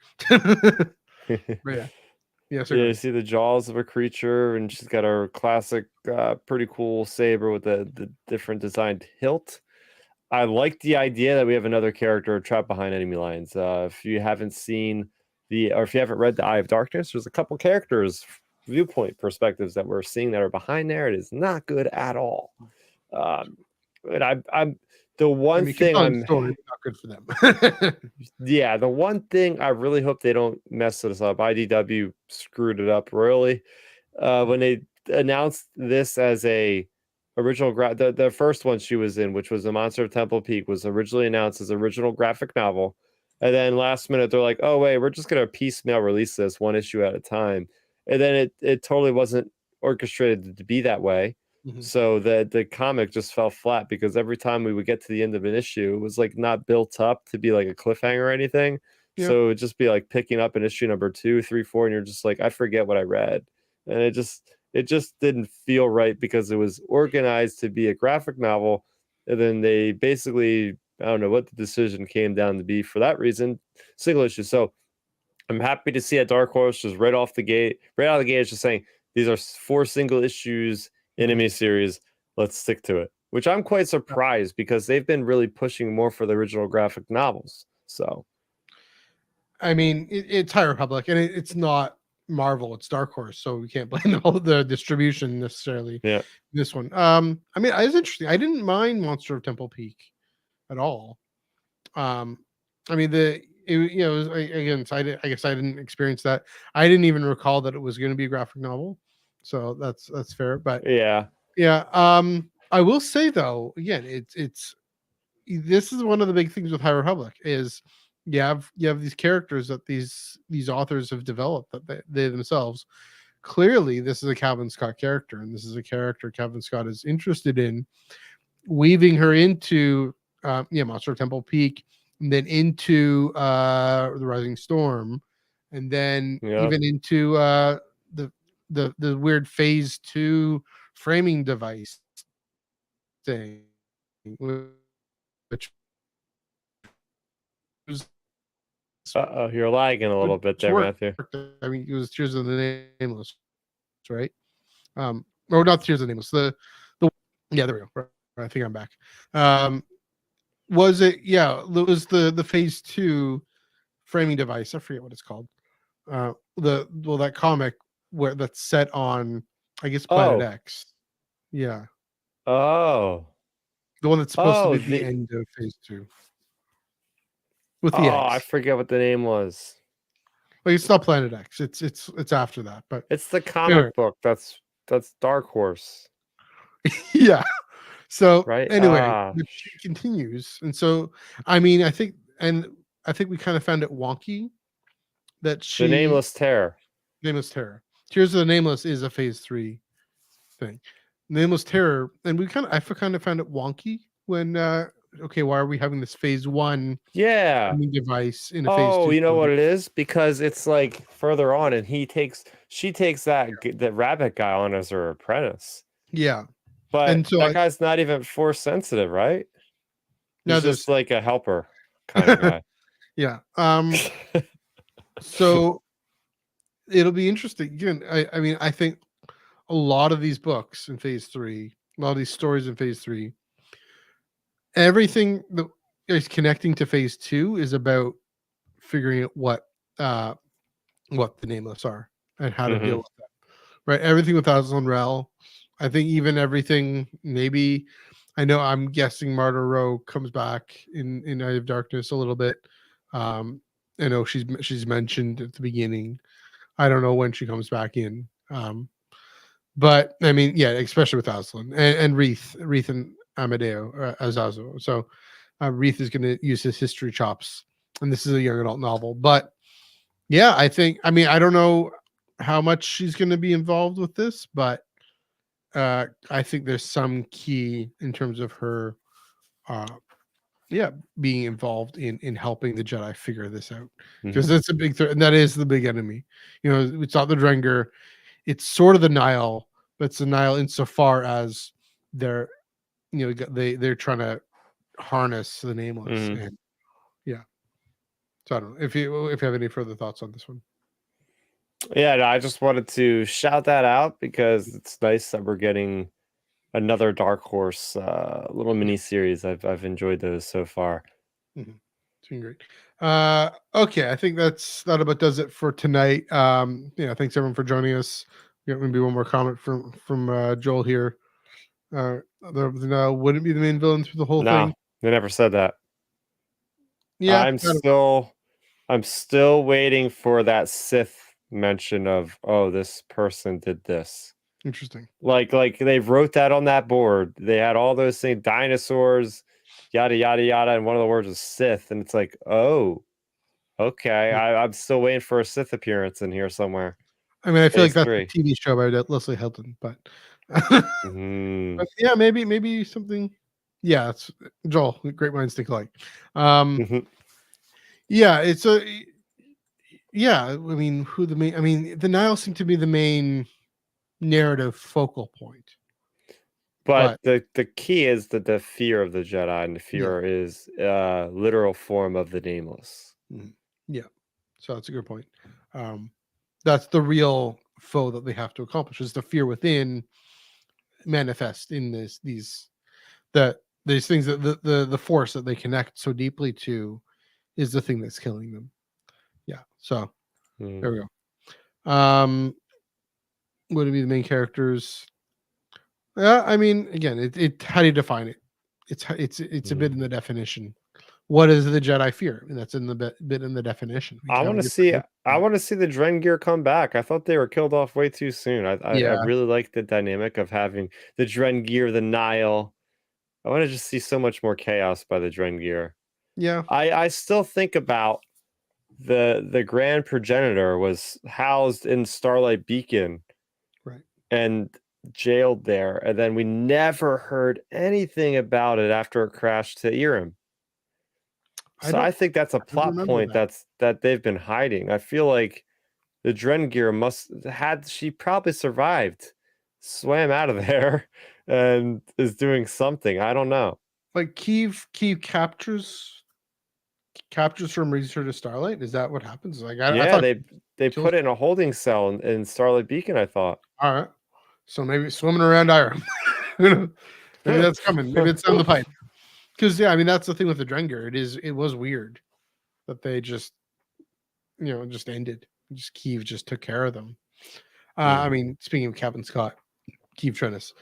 A: You
B: see the jaws of a creature, and she's got her classic, pretty cool saber with the different designed hilt. I like the idea that we have another character trapped behind enemy lines. If you haven't seen if you haven't read The Eye of Darkness, there's a couple characters, viewpoint perspectives that we're seeing that are behind there. It is not good at all. And I'm The one thing
A: compelling
B: I'm
A: story, but not good for them.
B: yeah, the one thing I really hope they don't mess this up. IDW screwed it up royally when they announced this as a original the first one she was in, which was The Monster of Temple Peak, was originally announced as original graphic novel. And then last minute they're like, "Oh wait, we're just gonna piecemeal release this one issue at a time." And then it totally wasn't orchestrated to be that way.
A: Mhm.
B: So the comic just fell flat because every time we would get to the end of an issue, it was like not built up to be like a cliffhanger or anything.
A: Yeah.
B: So it would just be like picking up in issue number 2, 3, 4, and you're just like, I forget what I read. And it just didn't feel right because it was organized to be a graphic novel. And then they basically, I don't know what the decision came down to be for that reason, single issue. So I'm happy to see a Dark Horse just right off the gate, right out of the gate, is just saying these are 4 single issues in a
A: Mhm.
B: miniseries. Let's stick to it, which I'm quite surprised because they've been really pushing more for the original graphic novels. So
A: I mean, it's High Republic, and it's not Marvel; it's Dark Horse, so we can't blame the distribution necessarily.
B: yeah,
A: This one, I mean, it's interesting. I didn't mind Monster of Temple Peak at all. Um, I mean, it was, again, so I guess I didn't experience that. I didn't even recall that it was going to be a graphic novel, so that's fair. But
B: yeah,
A: yeah, I will say though, again, it's this is one of the big things with High Republic is you have these characters that these authors have developed that they themselves, clearly this is a Calvin Scott character, and this is a character Calvin Scott is interested in weaving her into Monster of Temple Peak, and then into the Rising Storm, and then
B: yeah.
A: even into the the weird phase 2 framing device thing, which was
B: Uh-oh, you're lagging a little bit
A: which
B: there,
A: worked.
B: Matthew.
A: I mean, it was Tears of the Nameless, right? Or not Tears of the Nameless. The yeah, there we go. Right, I think I'm back. Was it? Yeah, it was the phase 2 framing device. I forget what it's called. That comic where that's set on, I guess, Planet
B: Oh,
A: X. Yeah,
B: oh,
A: the one that's supposed to be
B: oh,
A: at the
B: the
A: end of phase 2 with the
B: oh, I
A: X.
B: forget what the name was.
A: Like, it's not Planet X. It's after that. But
B: It's the
A: anyway,
B: comic book. That's Dark Horse,
A: yeah. So
B: right?
A: anyway, she continues, and so I mean, I think we kind of found it wonky that
B: The
A: she
B: Nameless Terror.
A: Nameless Terror. Tears of the Nameless is a phase 3 thing. Nameless Terror, and I kind of found it wonky when okay, why are we having this phase 1
B: Yeah.
A: framing device in a phase
B: Oh,
A: 2
B: you know what
A: comic?
B: it is? Because it's like further on, and she takes that rabbit guy on as her apprentice.
A: Yeah,
B: But
A: and so
B: that guy's not even force sensitive, right?
A: now
B: He's
A: there's
B: just like a helper kind of guy.
A: yeah. So it'll be interesting. Again, I mean, I think a lot of these books in phase 3, a lot of these stories in phase 3, everything that is connecting to phase 2 is about figuring out what the nameless are and how to deal
B: hmm
A: with them. Right? Everything with Aslan Rel. I think even everything, maybe, I know I'm guessing Martyr Row comes back in Night of Darkness a little bit. I know she's mentioned at the beginning. I don't know when she comes back in. But I mean, yeah, especially with Aslan and Wreath and Amadeo Azazo. So Wreath is going to use his history chops, and this is a young adult novel. But yeah, I mean, I don't know how much she's going to be involved with this, but I think there's some key in terms of her, uh, yeah, being involved in helping the Jedi figure this out, because
B: hmm
A: that's a big threat, and that is the big enemy. You know, it's not the Drengr, it's sort of the Nile, but it's the Nile insofar as they're they're trying to harness the nameless,
B: hmm
A: and yeah. So I don't know if you have any further thoughts on this one.
B: Yeah, no, I just wanted to shout that out because it's nice that we're getting another Dark Horse little
A: Yeah.
B: mini series. I've enjoyed those so far.
A: Mhm. It's been great. Okay, I think that about does it for tonight. Yeah, thanks everyone for joining us. We got maybe one more comment from Joel here. There wouldn't be the main villain through the whole
B: No,
A: thing.
B: They never said that.
A: Yeah,
B: I'm still waiting for that Sith mention of, oh, this person did this.
A: interesting.
B: Like they wrote that on that board. They had all those things, dinosaurs, yada yada yada, and one of the words was Sith, and it's like, oh, okay.
A: Yeah.
B: I'm still waiting for a Sith appearance in here somewhere.
A: I mean, I feel like
B: Phase
A: that's a
B: 3.
A: TV show by Leslie Hilton, but
B: Mm-hmm.
A: but yeah, maybe something. Yeah, it's Joel. Great minds think alike. Um,
B: Mm-hmm.
A: yeah, it's a yeah. I mean, who the main? I mean, the Nile seem to be the main narrative focal point,
B: But
A: but
B: the key is that the fear of the Jedi, and the
A: yeah,
B: fear is literal form of the nameless.
A: yeah. So that's a good point. Um, that's the real foe that they have to accomplish is the fear within manifest in these things that the force that they connect so deeply to is the thing that's killing them. Yeah. So
B: Mm.
A: there we go. What would be the main characters? Yeah, I mean, again, it how do you define it? It's a bit in
B: Mm.
A: the definition. What is the Jedi fear? And that's in the bit in the definition. We
B: I
A: can have
B: want
A: a
B: to
A: different
B: see.
A: look
B: I
A: at it.
B: want to see the Drengir come back. I thought they were killed off way too soon. I
A: Yeah,
B: really like the dynamic of having the Drengir, the Nile. I want to just see so much more chaos by the Drengir.
A: yeah,
B: I still think about the Grand Progenitor was housed in Starlight Beacon
A: right.
B: and jailed there, and then we never heard anything about it after it crashed to Irem.
A: I
B: So I
A: don't
B: think that's a
A: I don't
B: plot
A: remember
B: point
A: that.
B: that they've been hiding. I feel like the Drengir must had she probably survived, swam out of there, and is doing something. I don't know.
A: Like Kiev captures from Research to Starlight. Is that what happens? Like I
B: Yeah,
A: thought
B: they
A: kills.
B: put it in a holding cell in Starlight Beacon, I thought.
A: All right. So maybe swimming around Iron. Who knows? Maybe that's coming. Maybe it's on the pipe. Because yeah, I mean that's the thing with the Drengir. It was weird that they just just ended. Just Kiev just took care of them. I
B: Mm.
A: mean, speaking of Captain Scott, Kiev Trennis.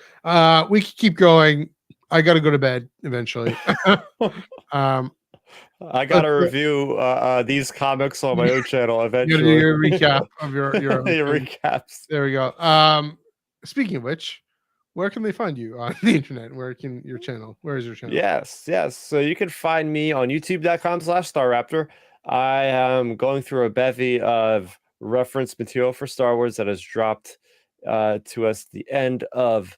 A: We can keep going. I got to go to bed eventually. um,
B: I
A: let's,
B: gotta review these comics on my own channel
A: you got to do
B: eventually.
A: your recap of your own
B: Your
A: thing.
B: recaps.
A: There we go. Speaking of which, where can they find you on the internet? Where can your channel? Where is your channel?
B: Yes, yes. So you can find me on youtube.com/StarRaptor. I am going through a bevy of reference material for Star Wars that has dropped to us the end of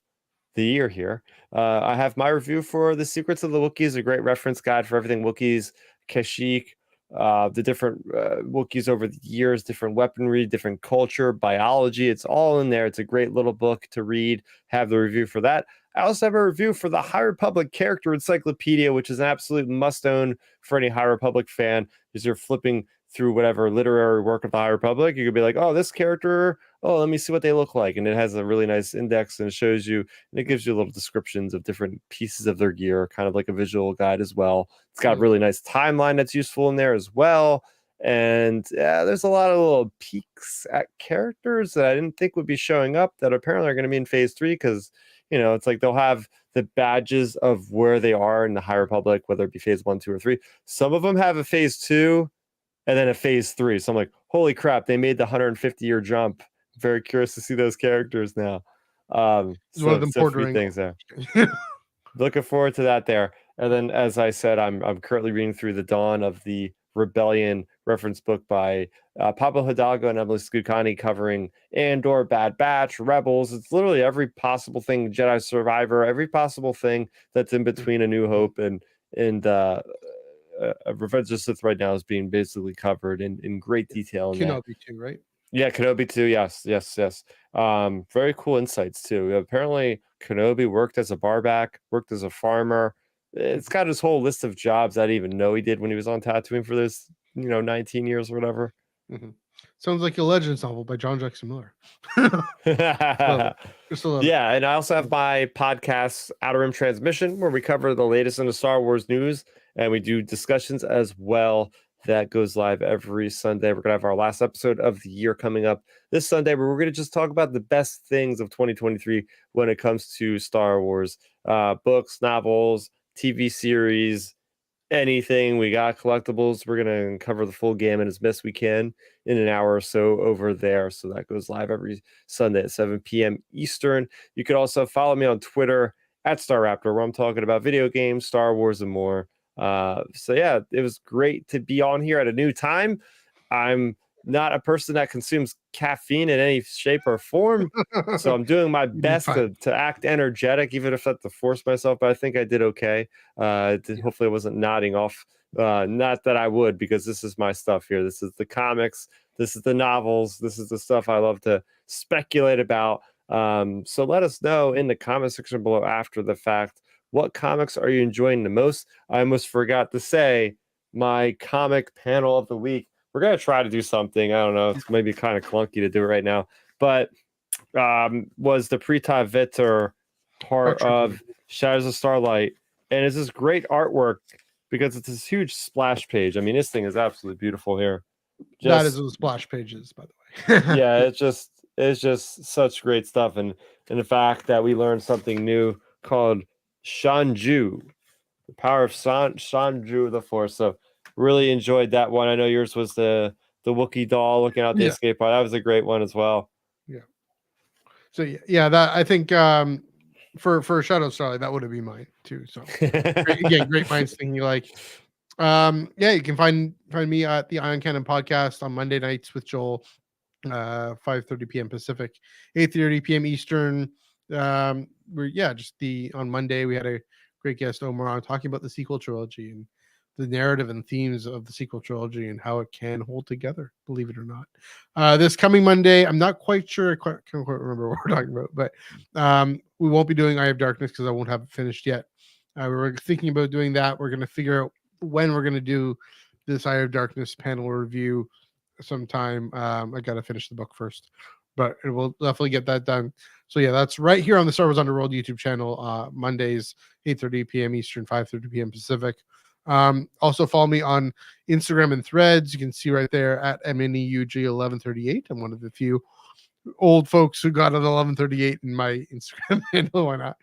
B: the year here. I have my review for The Secrets of the Wookiees, a great reference guide for everything Wookiees, Kashyyyk, the different Wookiees over the years, different weaponry, different culture, biology. It's all in there. It's a great little book to read. Have the review for that. I also have a review for the High Republic Character Encyclopedia, which is an absolute must-own for any High Republic fan. As you're flipping through whatever literary work of the High Republic, you could be like, oh, this character, oh, let me see what they look like. And it has a really nice index and it shows you, and it gives you little descriptions of different pieces of their gear, kind of like a visual guide as well. It's got a really nice timeline that's useful in there as well. And there's a lot of little peeks at characters that I didn't think would be showing up that apparently are going to be in phase 3 because, it's like they'll have the badges of where they are in the High Republic, whether it be phase 1, 2, or 3. Some of them have a phase 2 and then a phase 3. So I'm like, holy crap, they made the 150-year jump. Very curious to see those characters now.
A: Is one of them
B: So a few
A: bordering?
B: things there. Looking forward to that there. And then, as I said, I'm currently reading through the Dawn of the Rebellion reference book by Pablo Hidalgo and Emily Scudcani covering Andor, Bad Batch, Rebels. It's literally every possible thing, Jedi Survivor, every possible thing that's in between A New Hope and Revenge of the Sith right now is being basically covered in great detail in that.
A: Kenobi too, right?
B: Yeah, Kenobi too. Yes, yes, yes. Very cool insights too. Apparently, Kenobi worked as a barback, worked as a farmer. It's got his whole list of jobs I didn't even know he did when he was on Tatooine for those, 19 years or whatever.
A: Mm-hmm. Sounds like a Legends novel by John Jackson Miller. Love it. Just a love it.
B: Yeah, and I also have my podcast, Outer Rim Transmission, where we cover the latest in the Star Wars news, and we do discussions as well. That goes live every Sunday. We're gonna have our last episode of the year coming up this Sunday, where we're gonna just talk about the best things of 2023 when it comes to Star Wars, books, novels, TV series, anything. We got collectibles. We're going to cover the full gamut as best we can in an hour or so over there. So that goes live every Sunday at 7 p.m. Eastern. You could also follow me on Twitter at StarRaptor, where I'm talking about video games, Star Wars, and more. So yeah, it was great to be on here at a new time. I'm not a person that consumes caffeine in any shape or form, so I'm doing my best to act energetic, even if I have to force myself. But I think I did okay. Hopefully I wasn't nodding off. Not that I would, because this is my stuff here. This is the comics. This is the novels. This is the stuff I love to speculate about. So let us know in the comment section below after the fact, what comics are you enjoying the most? I almost forgot to say my comic panel of the week. We're going to try to do something. I don't know. It's maybe kind of clunky to do it right now, but was the Prita Vitter part of Shadows of Starlight. And it's this great artwork because it's this huge splash page. I mean, this thing is absolutely beautiful here.
A: That is those splash pages, by the way.
B: Yeah, it's just such great stuff. And the fact that we learned something new called Shanju, the power of Shanju the Force. So really enjoyed that one. I know yours was the Wookiee doll looking out the escape pod. That was a great one as well.
A: Yeah. So yeah, that I think for Shadow Starlight, that would have been mine too. So great minds thinking alike. Yeah, you can find me at the Ion Cannon podcast on Monday nights with Joel, 5:30 p.m. Pacific, 8:30 p.m. Eastern. On Monday we had a great guest Omar on talking about the sequel trilogy and the narrative and themes of the sequel trilogy and how it can hold together, believe it or not. This coming Monday, I'm not quite sure. I can't quite remember what we're talking about, but we won't be doing Eye of Darkness because I won't have it finished yet. We're thinking about doing that. We're going to figure out when we're going to do this Eye of Darkness panel review sometime. I got to finish the book first, but we'll definitely get that done. So yeah, that's right here on the Star Wars Underworld YouTube channel, Mondays, 8:30 p.m. Eastern, 5:30 p.m. Pacific. Also follow me on Instagram and Threads. You can see right there at MNEUG1138. I'm one of the few old folks who got an 1138 in my Instagram handle. Why not?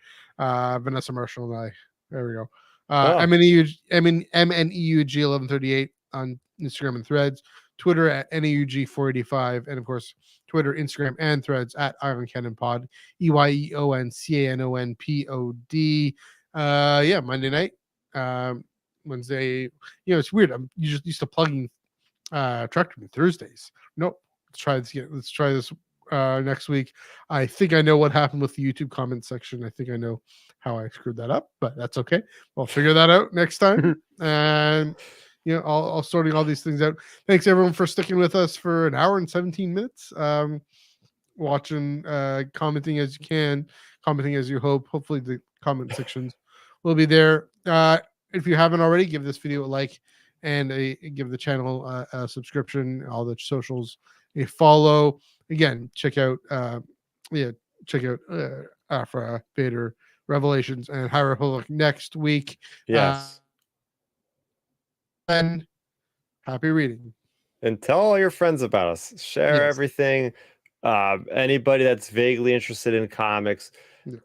A: Vanessa Marshall and I. There we go. MNEUG1138 on Instagram and Threads. Twitter at NEUG485, and of course Twitter, Instagram, and Threads at Ion Cannon Pod, EYEONCANONPOD. Monday night. Wednesday, it's weird. I'm just used to plugging Tractor Me Thursdays. Nope. Let's try this next week. I think I know what happened with the YouTube comment section. I think I know how I screwed that up, but that's okay. I'll figure that out next time. And I'll sorting all these things out. Thanks everyone for sticking with us for an hour and 17 minutes. Watching, commenting as you can, commenting as you hope. Hopefully the comment sections will be there. If you haven't already, give this video a like and give the channel a subscription, all the socials a follow. Again, check out Afra, Vader, Revelations, and High Republic next week.
B: Yes.
A: And happy reading.
B: And tell all your friends about us. Share everything. Anybody that's vaguely interested in comics,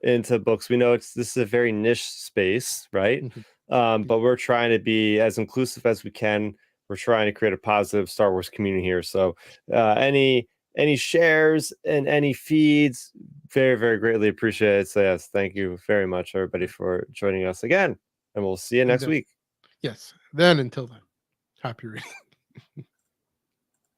B: into books. We know this is a very niche space, right? But we're trying to be as inclusive as we can. We're trying to create a positive Star Wars community here. So any shares and any feeds, very, very greatly appreciated. So yes, thank you very much, everybody, for joining us again. And we'll see you next week.
A: Yes. Then until then, happy reading.